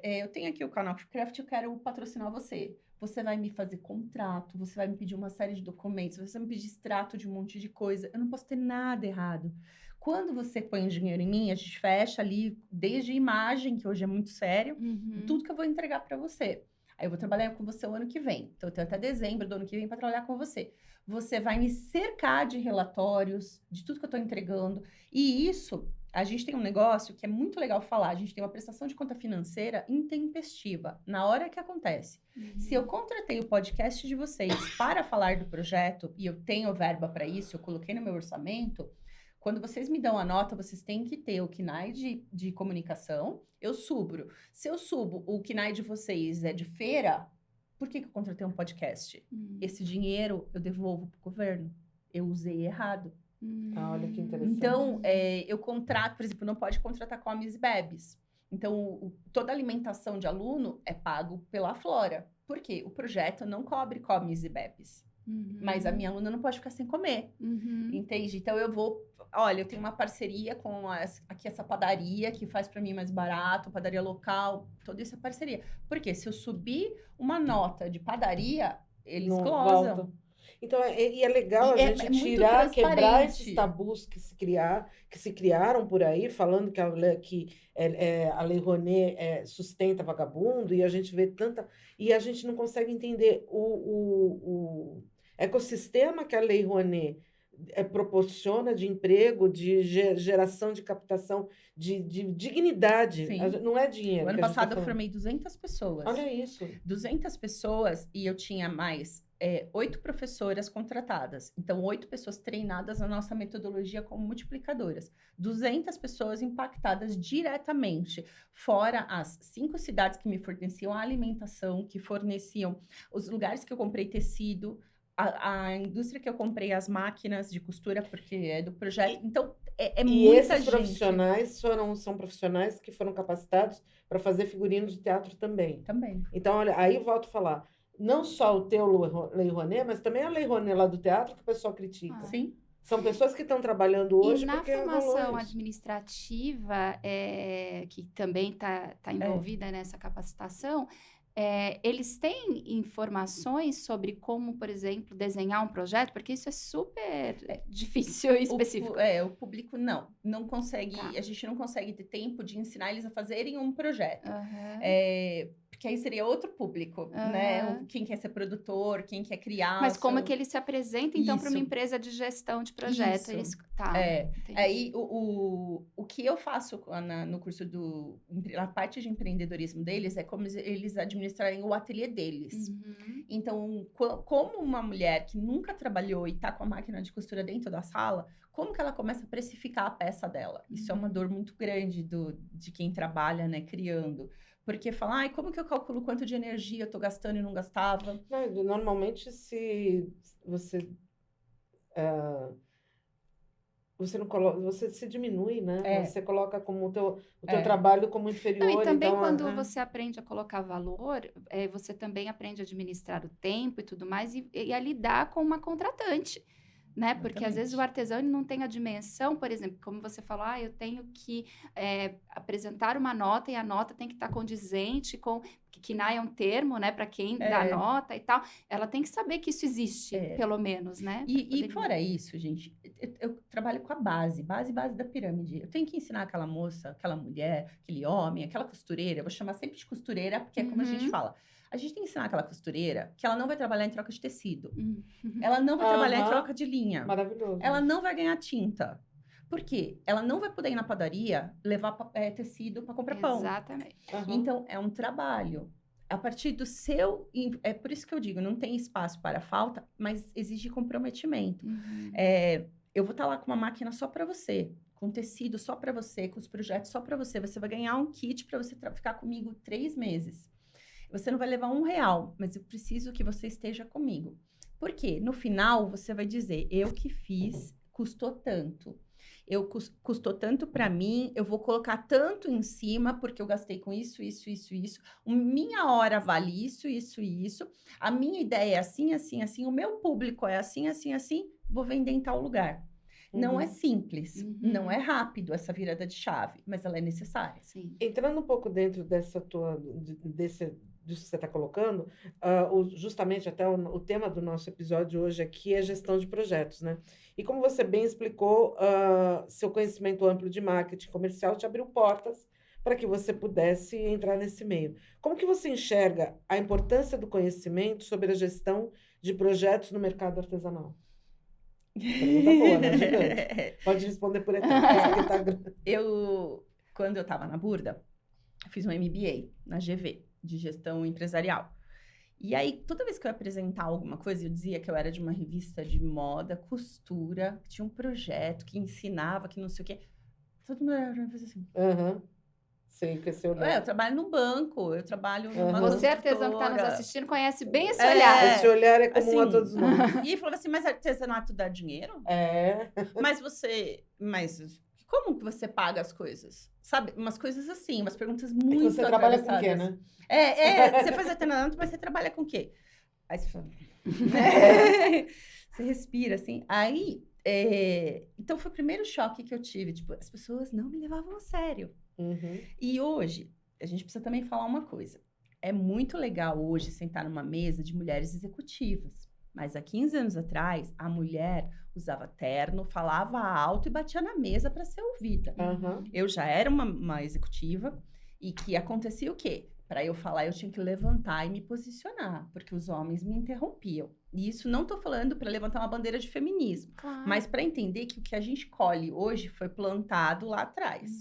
eu tenho aqui o canal Craft, eu quero patrocinar você. Você vai me fazer contrato, você vai me pedir uma série de documentos, você vai me pedir extrato de um monte de coisa. Eu não posso ter nada errado. Quando você põe dinheiro em mim, a gente fecha ali, desde imagem, que hoje é muito sério, tudo que eu vou entregar para você. Aí eu vou trabalhar com você o ano que vem. Então, eu tenho até dezembro do ano que vem para trabalhar com você. Você vai me cercar de relatórios, de tudo que eu estou entregando. E isso... A gente tem um negócio que é muito legal falar. A gente tem uma prestação de conta financeira intempestiva, na hora que acontece. Se eu contratei o podcast de vocês para falar do projeto, e eu tenho verba para isso, eu coloquei no meu orçamento, quando vocês me dão a nota, vocês têm que ter o KNAI de comunicação, eu subo. Se eu subo, o KNAI de vocês é de feira, por que eu contratei um podcast? Esse dinheiro eu devolvo para o governo. Eu usei errado. Olha que interessante. Então, eu contrato, por exemplo, não pode contratar comes e bebes. Então, toda alimentação de aluno é pago pela Flora. Por quê? O projeto não cobre comes e bebes. Mas a minha aluna não pode ficar sem comer. Entende? Então, eu tenho uma parceria com aqui essa padaria que faz para mim mais barato, padaria local, toda essa parceria. Porque se eu subir uma nota de padaria, eles Não glosam. volta. Então, é legal a gente muito quebrar esses tabus que se criaram por aí, falando que a Lei Rouanet sustenta vagabundo, e a gente vê tanta... E a gente não consegue entender o ecossistema que a Lei Rouanet proporciona de emprego, de geração de captação, de dignidade. Sim. Não é dinheiro. O ano que a gente passado tá eu falando. formei 200 pessoas. Olha isso. 200 pessoas e eu tinha mais 8 professoras contratadas. Então, 8 pessoas treinadas na nossa metodologia como multiplicadoras. 200 pessoas impactadas diretamente. Fora as 5 cidades que me forneciam a alimentação, que forneciam os lugares que eu comprei tecido, a indústria que eu comprei as máquinas de costura, porque é do projeto. Então, E muita esses gente. profissionais são profissionais que foram capacitados para fazer figurinos de teatro também. Também. Então, olha, aí volto a falar. Não só o teu Lei Rouanet, mas também a Lei Rouanet lá do teatro que o pessoal critica. Sim. São pessoas que estão trabalhando hoje E na porque formação rolou isso. administrativa, que também está envolvida nessa capacitação, eles têm informações sobre como, por exemplo, desenhar um projeto? Porque isso é super difícil e específico. O público não consegue, Tá. A gente não consegue ter tempo de ensinar eles a fazerem um projeto. Porque aí seria outro público, né? Quem quer ser produtor, quem quer criar. Mas como é que ele se apresenta, então, para uma Isso. empresa de gestão de projeto? Isso. Tá, entendi. Aí, o que eu faço no curso na parte de empreendedorismo deles é como eles administrarem o ateliê deles. Uhum. Então, como uma mulher que nunca trabalhou e tá com a máquina de costura dentro da sala, como que ela começa a precificar a peça dela? Isso é uma dor muito grande de quem trabalha, né, criando. Porque fala, ai, como que eu calculo quanto de energia eu tô gastando e não gastava? Não, normalmente, se você... você não coloca, você se diminui, né? Você coloca como o teu trabalho como inferior. Não, e também então, quando você aprende a colocar valor, você também aprende a administrar o tempo e tudo mais, e a lidar com uma contratante. Né? Porque às vezes o artesão ele não tem a dimensão, por exemplo, como você falou, eu tenho que apresentar uma nota e a nota tem que estar condizente com que KNAI é um termo, né, para quem dá nota e tal. Ela tem que saber que isso existe, pelo menos, né? E fora isso, gente, eu trabalho com a base da pirâmide. Eu tenho que ensinar aquela moça, aquela mulher, aquele homem, aquela costureira. Eu vou chamar sempre de costureira, porque é como a gente fala. A gente tem que ensinar aquela costureira que ela não vai trabalhar em troca de tecido. Ela não vai trabalhar em troca de linha. Maravilhoso. Ela não vai ganhar tinta. Por quê? Ela não vai poder ir na padaria levar tecido para comprar pão. Exatamente. Então, é um trabalho. A partir do seu... É por isso que eu digo, não tem espaço para falta, mas exige comprometimento. Eu vou estar lá com uma máquina só para você, com tecido só para você, com os projetos só para você. Você vai ganhar um kit para você ficar comigo 3 meses. Você não vai levar R$1, mas eu preciso que você esteja comigo. Por quê? No final, você vai dizer, eu que fiz, custou tanto. Custou tanto para mim, eu vou colocar tanto em cima, porque eu gastei com isso. Minha hora vale isso. A minha ideia é assim, assim. O meu público é assim. Vou vender em tal lugar. Não é simples, não é rápido essa virada de chave, mas ela é necessária. Sim. Entrando um pouco dentro disso que você está colocando, justamente até o tema do nosso episódio hoje aqui é gestão de projetos, né? E como você bem explicou, seu conhecimento amplo de marketing comercial te abriu portas para que você pudesse entrar nesse meio. Como que você enxerga a importância do conhecimento sobre a gestão de projetos no mercado artesanal? Pergunta boa, né? Gigante. Pode responder por aqui. Quando eu estava na Burda, fiz um MBA na GV, de gestão empresarial. E aí, toda vez que eu ia apresentar alguma coisa, eu dizia que eu era de uma revista de moda, costura, que tinha um projeto, que ensinava, que não sei o quê. Todo mundo era assim. Sim, com esse olhar. Eu trabalho num banco, eu trabalho numa Você, artesão que está nos assistindo, conhece bem esse olhar. Esse olhar é comum a todos nós. E falava assim, mas artesanato dá dinheiro? Mas como que você paga as coisas? Sabe, umas coisas assim, umas perguntas muito você trabalha com o quê, né? Você faz artesanato, mas você trabalha com o quê? Aí você fala... Você respira, assim. Aí, então foi o primeiro choque que eu tive. Tipo, as pessoas não me levavam a sério. E hoje, a gente precisa também falar uma coisa. É muito legal hoje sentar numa mesa de mulheres executivas. Mas há 15 anos atrás, a mulher usava terno, falava alto e batia na mesa para ser ouvida. Eu já era uma executiva e que acontecia o quê? Para eu falar, eu tinha que levantar e me posicionar, porque os homens me interrompiam. E isso não estou falando para levantar uma bandeira de feminismo, mas para entender que o que a gente colhe hoje foi plantado lá atrás.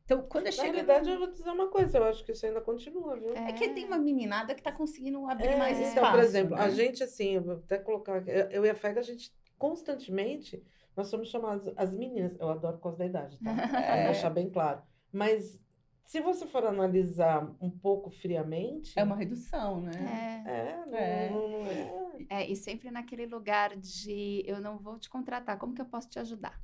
Então, quando eu chego... Na realidade, eu vou dizer uma coisa, eu acho que isso ainda continua, viu? É que tem uma meninada que está conseguindo abrir mais espaço. Então, por exemplo, né? a gente, assim, eu vou até colocar, eu e a Fega, a gente constantemente, nós somos chamadas as meninas, eu adoro por causa da idade, tá? Pra deixar bem claro. Mas, se você for analisar um pouco friamente... É uma redução, né? Não é. E sempre naquele lugar de eu não vou te contratar, como que eu posso te ajudar?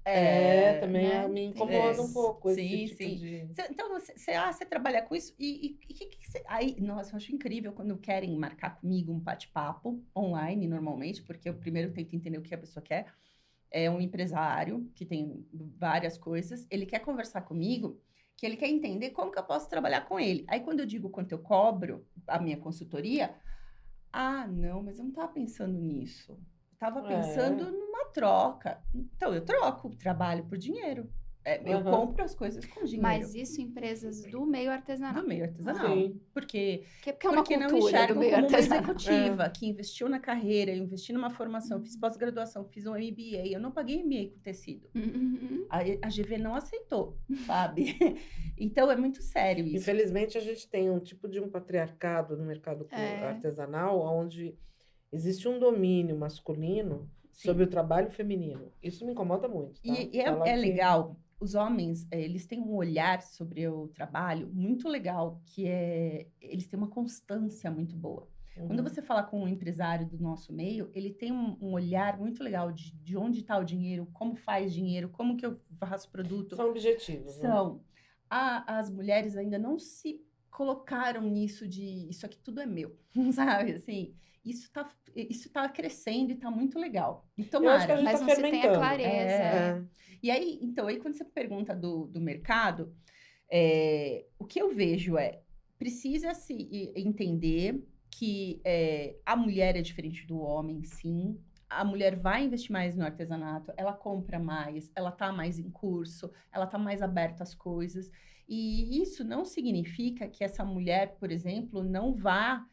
Também né? me incomoda um pouco Sim, esse tipo de... Então, você trabalha com isso e que você... Aí, nossa, eu acho incrível quando querem marcar comigo um bate-papo online, normalmente, porque eu primeiro tento entender o que a pessoa quer. É um empresário que tem várias coisas, ele quer conversar comigo, que ele quer entender como que eu posso trabalhar com ele. Aí, quando eu digo quanto eu cobro a minha consultoria... não, mas eu não estava pensando nisso. Eu estava pensando numa troca. Então, eu troco o trabalho por dinheiro. Eu compro as coisas com dinheiro. Mas isso empresas do meio artesanal. Do meio artesanal. Sim. Porque é uma não cultura enxergam do meio como uma artesanal. executiva que investiu na carreira, eu investi numa formação, fiz pós-graduação, fiz um MBA. Eu não paguei MBA com tecido. A GV não aceitou, sabe? Então, é muito sério isso. Infelizmente, a gente tem um tipo de um patriarcado no mercado artesanal, onde existe um domínio masculino sobre o trabalho feminino. Isso me incomoda muito. Tá? E é legal. Os homens, eles têm um olhar sobre o trabalho muito legal, que eles têm uma constância muito boa. Quando você fala com um empresário do nosso meio, ele tem um olhar muito legal de onde está o dinheiro, como faz dinheiro, como que eu faço produto. São objetivos. São. Né? As mulheres ainda não se colocaram nisso de isso aqui tudo é meu, sabe? Assim, isso tá crescendo e tá muito legal. E tomara. Eu acho que a gente mas tá não se tem a clareza. E aí, então, quando você pergunta do mercado, o que eu vejo precisa se entender que a mulher é diferente do homem, sim. A mulher vai investir mais no artesanato, ela compra mais, ela tá mais em curso, ela tá mais aberta às coisas. E isso não significa que essa mulher, por exemplo, não vá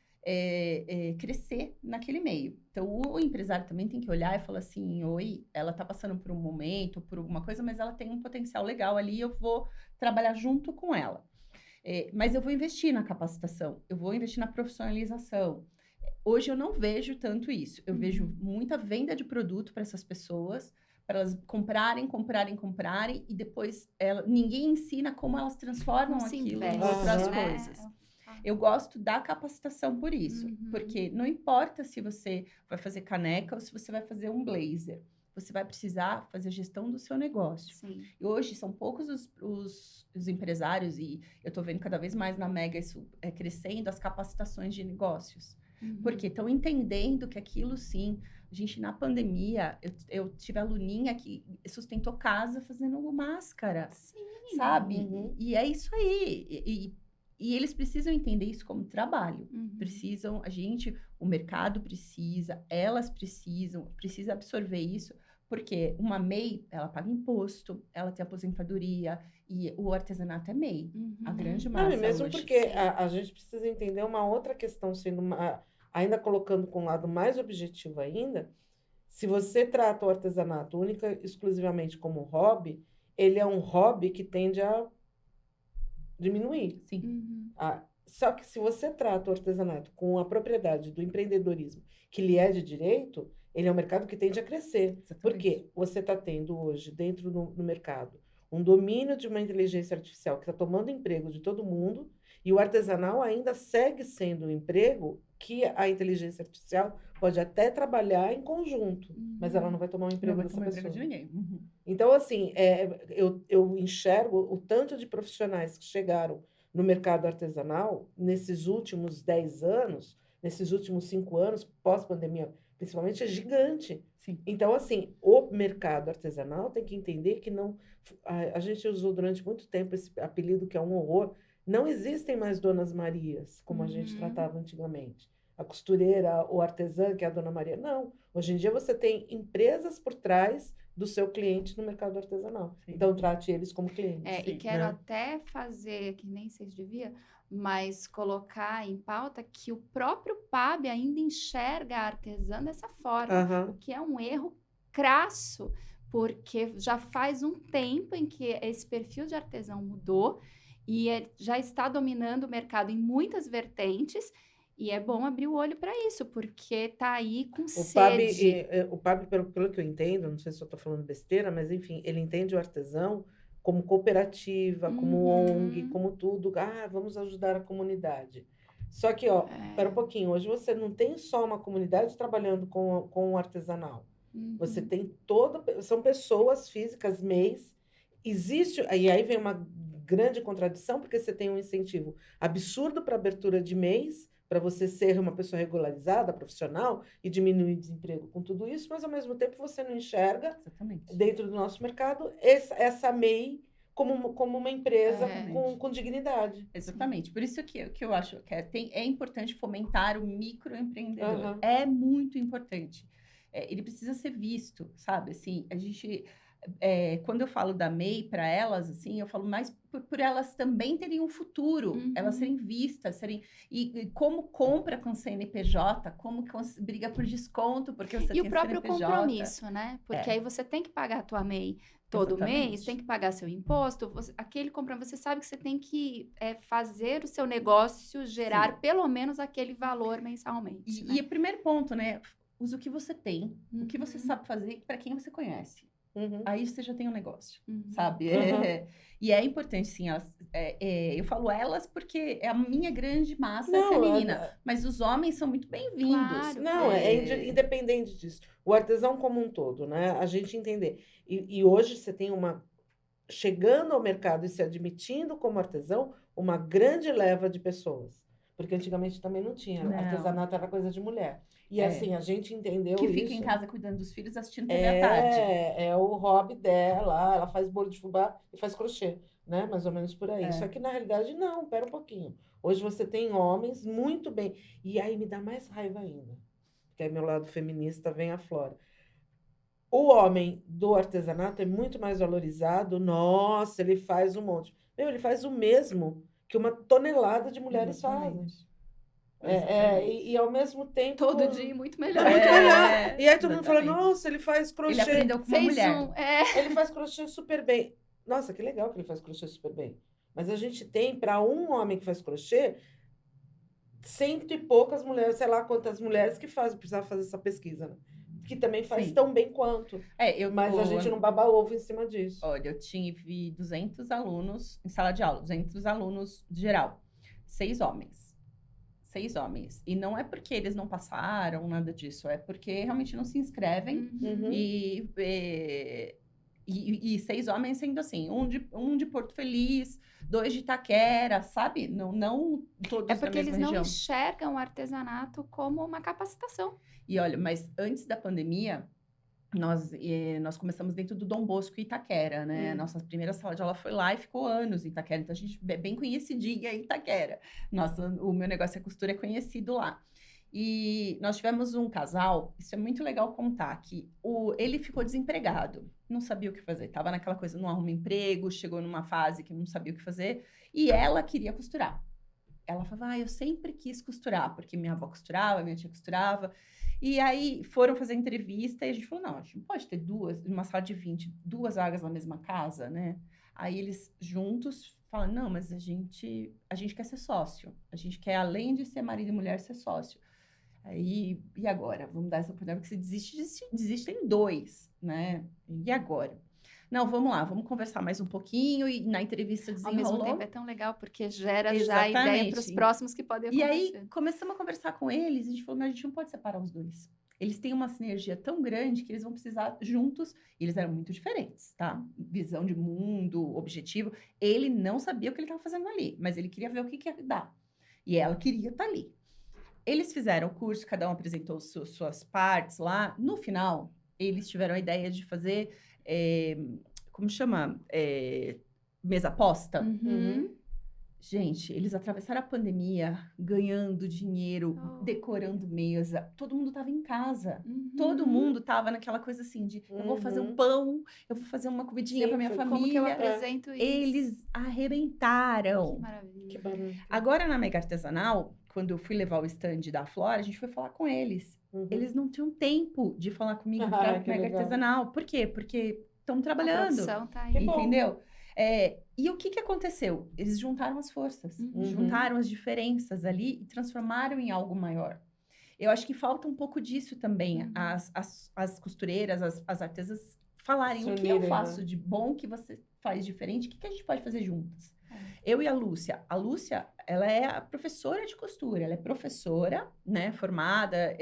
crescer naquele meio. Então, o empresário também tem que olhar e falar assim, oi, ela tá passando por um momento, por alguma coisa, mas ela tem um potencial legal ali, eu vou trabalhar junto com ela. Mas eu vou investir na capacitação, eu vou investir na profissionalização. Hoje eu não vejo tanto isso. Eu vejo muita venda de produto para essas pessoas, para elas comprarem, e depois ninguém ensina como elas transformam aquilo em outras coisas. Eu gosto da capacitação por isso, porque não importa se você vai fazer caneca ou se você vai fazer um blazer. Você vai precisar fazer a gestão do seu negócio. Sim. E hoje são poucos os empresários, e eu estou vendo cada vez mais na Mega isso crescendo, as capacitações de negócios. Porque estão entendendo que aquilo, sim... A gente, na pandemia, eu tive aluninha que sustentou casa fazendo máscara. Sim. Sabe? E é isso aí. E eles precisam entender isso como trabalho. Precisam, o mercado precisa, elas precisa absorver isso, porque uma MEI, ela paga imposto, ela tem aposentadoria, e o artesanato é MEI. A grande massa. Não, e mesmo hoje, porque a gente precisa entender uma outra questão, sendo ainda colocando com um lado mais objetivo ainda, se você trata o artesanato única exclusivamente como hobby, ele é um hobby que tende a diminuir. Sim. Só que se você trata o artesanato com a propriedade do empreendedorismo, que lhe é de direito, ele é um mercado que tende a crescer. Exatamente. Porque você está tendo hoje, dentro do mercado, um domínio de uma inteligência artificial que está tomando emprego de todo mundo, e o artesanal ainda segue sendo um emprego que a inteligência artificial pode até trabalhar em conjunto, mas ela não vai tomar o emprego dessa pessoa. Emprego de ninguém. Então, assim, eu enxergo o tanto de profissionais que chegaram no mercado artesanal nesses últimos 10 anos, nesses últimos 5 anos, pós-pandemia, principalmente, é gigante. Sim. Então, assim, o mercado artesanal tem que entender que não... A gente usou durante muito tempo esse apelido que é um horror. Não existem mais Donas Marias, como a gente tratava antigamente. A costureira, o artesã, que é a Dona Maria. Não. Hoje em dia você tem empresas por trás do seu cliente no mercado artesanal. Sim. Então, trate eles como clientes. E quero até fazer, que nem sei se devia, mas colocar em pauta que o próprio PAB ainda enxerga a artesã dessa forma, o que é um erro crasso, porque já faz um tempo em que esse perfil de artesão mudou e já está dominando o mercado em muitas vertentes. E é bom abrir o olho para isso, porque está aí com sede. O PAB, pelo que eu entendo, não sei se eu estou falando besteira, mas enfim, ele entende o artesão como cooperativa, como ONG, como tudo. Vamos ajudar a comunidade. Só que, espera um pouquinho, hoje você não tem só uma comunidade trabalhando com o artesanal. Você tem são pessoas físicas, MEIs. Existe, e aí vem uma grande contradição, porque você tem um incentivo absurdo para abertura de MEIs, para você ser uma pessoa regularizada, profissional, e diminuir o desemprego com tudo isso, mas ao mesmo tempo você não enxerga, dentro do nosso mercado, essa MEI como uma empresa com dignidade. Exatamente. Por isso que eu acho que é importante fomentar o microempreendedor. É muito importante. Ele precisa ser visto, sabe? Assim, a gente... quando eu falo da MEI para elas, assim, eu falo mais por elas também terem um futuro, elas serem vistas, e como compra com CNPJ, como briga por desconto, porque você E tem o próprio CNPJ. compromisso, né? Porque aí você tem que pagar a tua MEI todo mês, tem que pagar seu imposto, aquele compromisso, você sabe que você tem que fazer o seu negócio gerar pelo menos aquele valor mensalmente. E o primeiro ponto, né? Usa o que você tem, o que você sabe fazer, para quem você conhece. Aí você já tem um negócio, sabe? E é importante, sim, eu falo elas porque é a minha grande massa feminina, mas os homens são muito bem-vindos. Claro. Não, independente disso. O artesão como um todo, né? A gente entender. E hoje você tem chegando ao mercado e se admitindo como artesão, uma grande leva de pessoas. Porque antigamente também não tinha. Não. Artesanato era coisa de mulher. E assim, a gente entendeu que isso. fica em casa cuidando dos filhos, assistindo TV à tarde. É o hobby dela, ela faz bolo de fubá e faz crochê, né? Mais ou menos por aí. Só que na realidade não, pera um pouquinho. Hoje você tem homens muito bem. E aí me dá mais raiva ainda. Porque aí meu lado feminista vem à flora. O homem do artesanato é muito mais valorizado. Nossa, ele faz um monte. Ele faz o mesmo que uma tonelada de mulheres fazem. E ao mesmo tempo... Todo dia, muito melhor. Muito melhor. E aí todo mundo fala, nossa, ele faz crochê. Ele aprendeu com uma mulher. Ele faz crochê super bem. Nossa, que legal que ele faz crochê super bem. Mas a gente tem, para um homem que faz crochê, 100 e poucas mulheres, sei lá quantas mulheres que fazem. Precisava fazer essa pesquisa, né? Que também faz tão bem quanto. Mas a gente não baba ovo em cima disso. Olha, eu tive 200 alunos em sala de aula, 200 alunos de geral. 6 homens. E não é porque eles não passaram, nada disso. É porque realmente não se inscrevem. E 6 homens sendo assim, um de Porto Feliz, 2 de Itaquera, sabe? Não todos da mesma região. É porque eles não enxergam o artesanato como uma capacitação. E olha, mas antes da pandemia, nós começamos dentro do Dom Bosco Itaquera, né? Nossa primeira sala de aula foi lá e ficou anos em Itaquera. Então, a gente é bem conhecidinha em Itaquera. O meu negócio é costura, é conhecido lá. E nós tivemos um casal, isso é muito legal contar, que ele ficou desempregado, não sabia o que fazer. Estava naquela coisa, não arruma emprego, chegou numa fase que não sabia o que fazer. E ela queria costurar. Ela falava, eu sempre quis costurar, porque minha avó costurava, minha tia costurava. E aí foram fazer entrevista e a gente falou, não, a gente não pode ter uma sala de 20, 2 vagas na mesma casa, né? Aí eles juntos falam, não, mas a gente quer ser sócio. A gente quer, além de ser marido e mulher, ser sócio. Aí, e agora? Vamos dar essa oportunidade, porque se desistem 2, né? E agora? Não, vamos lá, vamos conversar mais um pouquinho e na entrevista desenrolou. Ao mesmo tempo é tão legal, porque gera já ideia para os próximos que podem acontecer. E aí, começamos a conversar com eles, e a gente falou, mas a gente não pode separar os 2. Eles têm uma sinergia tão grande que eles vão precisar juntos, e eles eram muito diferentes, tá? Visão de mundo, objetivo. Ele não sabia o que ele estava fazendo ali, mas ele queria ver o que ia dar. E ela queria estar ali. Eles fizeram o curso, cada um apresentou suas partes lá. No final, eles tiveram a ideia de fazer... como chama? Mesa aposta. Gente, eles atravessaram a pandemia ganhando dinheiro, decorando mesa. Todo mundo estava em casa. Todo mundo estava naquela coisa assim de eu vou fazer um pão, eu vou fazer uma comidinha para minha família. Como que eu apresento isso? Eles arrebentaram. Que maravilha. Que barulho. Agora, na Mega Artesanal, quando eu fui levar o stand da Flora, a gente foi falar com eles. Eles não tinham tempo de falar comigo para Mega Artesanal. Por quê? Porque estão trabalhando. A produção tá aí. Entendeu? E o que aconteceu? Eles juntaram as forças, juntaram as diferenças ali e transformaram em algo maior. Eu acho que falta um pouco disso também, as costureiras, as artesãs falarem o que eu faço de bom, que você faz diferente, o que a gente pode fazer juntas. Eu e a Lúcia. A Lúcia, ela é a professora de costura, ela é professora, né, formada,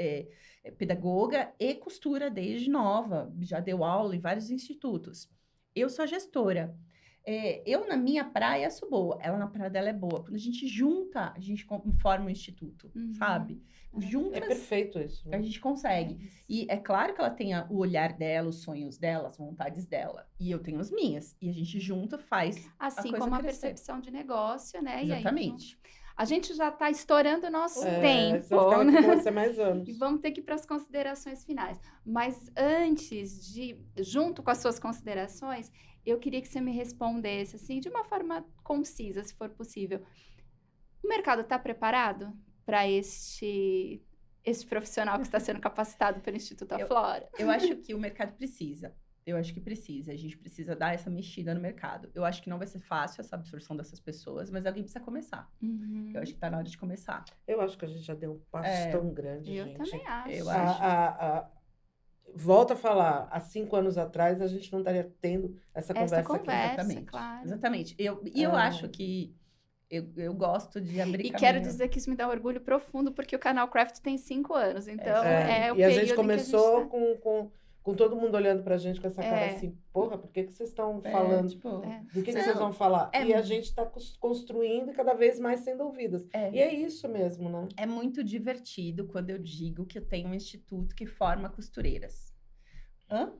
pedagoga e costura desde nova, já deu aula em vários institutos. Eu sou a gestora. Eu, na minha praia, sou boa. Ela, na praia dela, é boa. Quando a gente junta, a gente forma um instituto, sabe? Juntas, é perfeito isso. A gente consegue. E é claro que ela tem o olhar dela, os sonhos dela, as vontades dela. E eu tenho as minhas. E a gente junta, faz assim a coisa como crescer. A percepção de negócio, né? Exatamente. E aí, A gente já está estourando o nosso Você vai tempo, ficar aqui né? com você mais anos. E vamos ter que ir para as considerações finais. Mas antes de, junto com as suas considerações, eu queria que você me respondesse, assim, de uma forma concisa, se for possível. O mercado está preparado para este profissional que está sendo capacitado pelo Instituto Aflora? Eu acho que o mercado precisa. Eu acho que precisa. A gente precisa dar essa mexida no mercado. Eu acho que não vai ser fácil essa absorção dessas pessoas, mas alguém precisa começar. Eu acho que tá na hora de começar. Eu acho que a gente já deu um passo tão grande, Eu gente. também acho. Eu acho. Volto a falar, há 5 anos atrás a gente não estaria tendo essa Essa conversa aqui. conversa, Exatamente. claro. Exatamente. Eu acho que eu gosto de abrir E caminho. quero dizer que isso me dá um orgulho profundo, porque o canal Craft tem 5 anos. Então, é o E a período gente em começou que a gente com todo mundo olhando pra gente com essa cara assim, porra, por que vocês estão falando? Tipo, Do que vocês vão falar? é E a gente está construindo e cada vez mais sendo ouvidas. E é isso mesmo, né? É muito divertido quando eu digo que eu tenho um instituto que forma costureiras. Hã?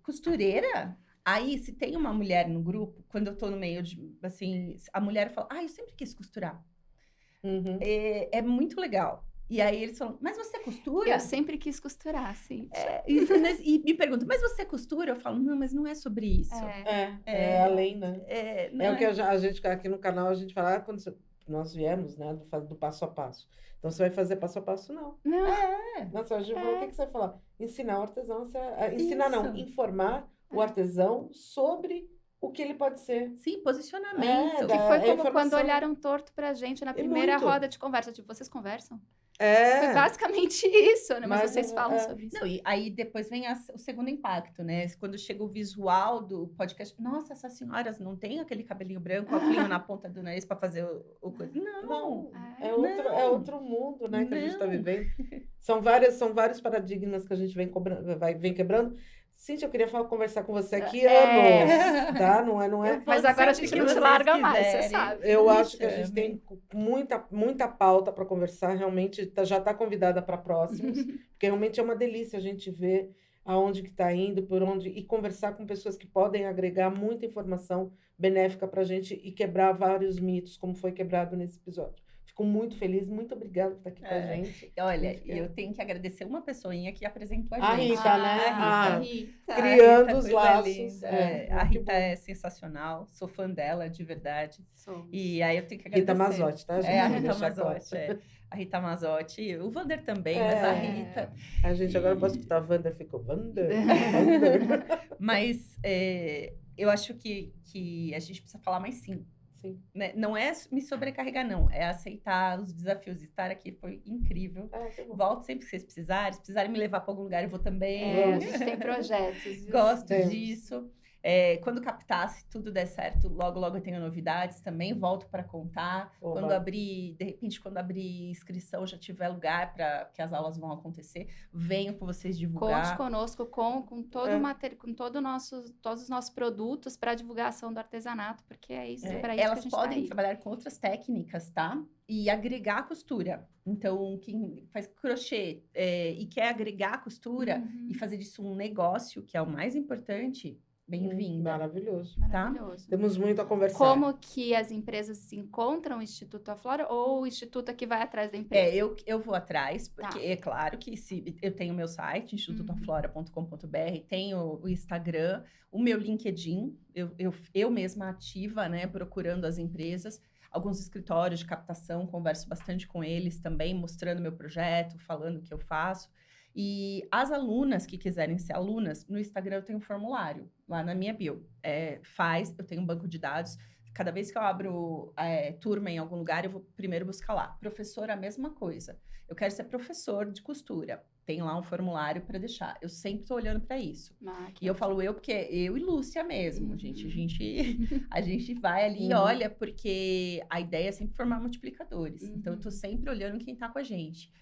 Costureira? Aí, se tem uma mulher no grupo, quando eu tô no meio de, assim, a mulher fala, eu sempre quis costurar. Uhum. É muito legal. E aí eles falam, mas você costura? Eu sempre quis costurar, sim. E me perguntam, mas você costura? Eu falo, não, mas não é sobre isso. É além, né? Não o que a gente aqui no canal, a gente fala, quando nós viemos, né, do passo a passo. Então, você vai fazer passo a passo? Não. Nossa, a gente falou, o que você vai falar? Ensinar o artesão, ensinar não, informar o artesão sobre o que ele pode ser. Sim, posicionamento. Que foi como informação. quando olharam torto pra gente na primeira muito. roda de conversa. Tipo, vocês conversam? Foi basicamente isso, né? Mas vocês falam sobre isso. Não, e aí depois vem o segundo impacto, né? Quando chega o visual do podcast. Nossa, essas senhoras não têm aquele cabelinho branco, óculos na ponta do nariz para fazer o coisa. Não. É outro mundo, né, que a gente está vivendo. São vários paradigmas que a gente vem quebrando. Cíntia, eu queria conversar com você aqui anos, tá? Não é. Mas agora a gente não te larga mais, você sabe. Eu acho que a gente tem muita pauta para conversar, realmente já está convidada para próximos, porque realmente é uma delícia a gente ver aonde que está indo, por onde, e conversar com pessoas que podem agregar muita informação benéfica para a gente e quebrar vários mitos, como foi quebrado nesse episódio. Fico muito feliz, muito obrigada por estar aqui com a gente. Olha, eu tenho que agradecer uma pessoinha que apresentou a gente. Rita, né? A Rita. Criando os laços. A Rita é sensacional, sou fã dela, de verdade. E aí eu tenho que agradecer. Rita Mazzotti, tá, gente? A Rita Mazzotti, A Rita Mazzotti, o Vander também, mas a Rita. A gente agora pode escutar a Vander, ficou Vander. Mas eu acho que a gente precisa falar mais sim. Né? Não é me sobrecarregar, não. É aceitar os desafios. Estar aqui foi incrível. Volto sempre que vocês precisarem. Se precisarem me levar para algum lugar, eu vou também. A gente tem projetos. Gosto disso. Quando captar, se tudo der certo, logo eu tenho novidades também, volto para contar. Quando abrir inscrição, já tiver lugar para que as aulas vão acontecer, venho com vocês divulgar. Conte conosco com todo o material, com todos os nossos produtos para divulgação do artesanato, porque é isso, para isso elas que a gente podem trabalhar com outras técnicas, tá? E agregar a costura. Então, quem faz crochê e quer agregar a costura e fazer disso um negócio, que é o mais importante, bem-vinda. Maravilhoso. Tá? Temos muito a conversar. Como que as empresas encontram o Instituto Aflora ou o Instituto que vai atrás da empresa? Eu vou atrás, porque é claro que eu tenho o meu site, institutoaflora.com.br, tenho o Instagram, o meu LinkedIn, eu mesma ativa, né, procurando as empresas. Alguns escritórios de captação, converso bastante com eles também, mostrando meu projeto, falando o que eu faço. E as alunas que quiserem ser alunas, no Instagram eu tenho um formulário, lá na minha bio. Eu tenho um banco de dados. Cada vez que eu abro turma em algum lugar, eu vou primeiro buscar lá. Professor, a mesma coisa. Eu quero ser professor de costura. Tem lá um formulário para deixar. Eu sempre estou olhando para isso. E eu falo porque eu e Lúcia mesmo, gente. A gente vai ali e olha, porque a ideia é sempre formar multiplicadores. Então, eu estou sempre olhando quem está com a gente.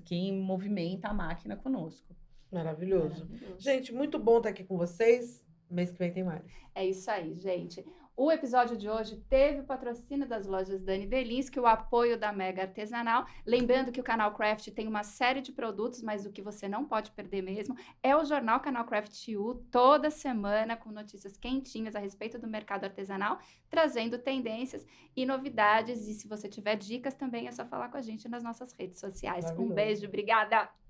Quem movimenta a máquina conosco. Maravilhoso. Gente, muito bom estar aqui com vocês. Mês que vem tem mais. É isso aí, gente. O episódio de hoje teve o patrocínio das lojas Dani Delinski, o apoio da Mega Artesanal. Lembrando que o Canal Craft tem uma série de produtos, mas o que você não pode perder mesmo é o jornal Canal Craft U, toda semana com notícias quentinhas a respeito do mercado artesanal, trazendo tendências e novidades. E se você tiver dicas também é só falar com a gente nas nossas redes sociais. Um Maravilhoso. beijo, obrigada!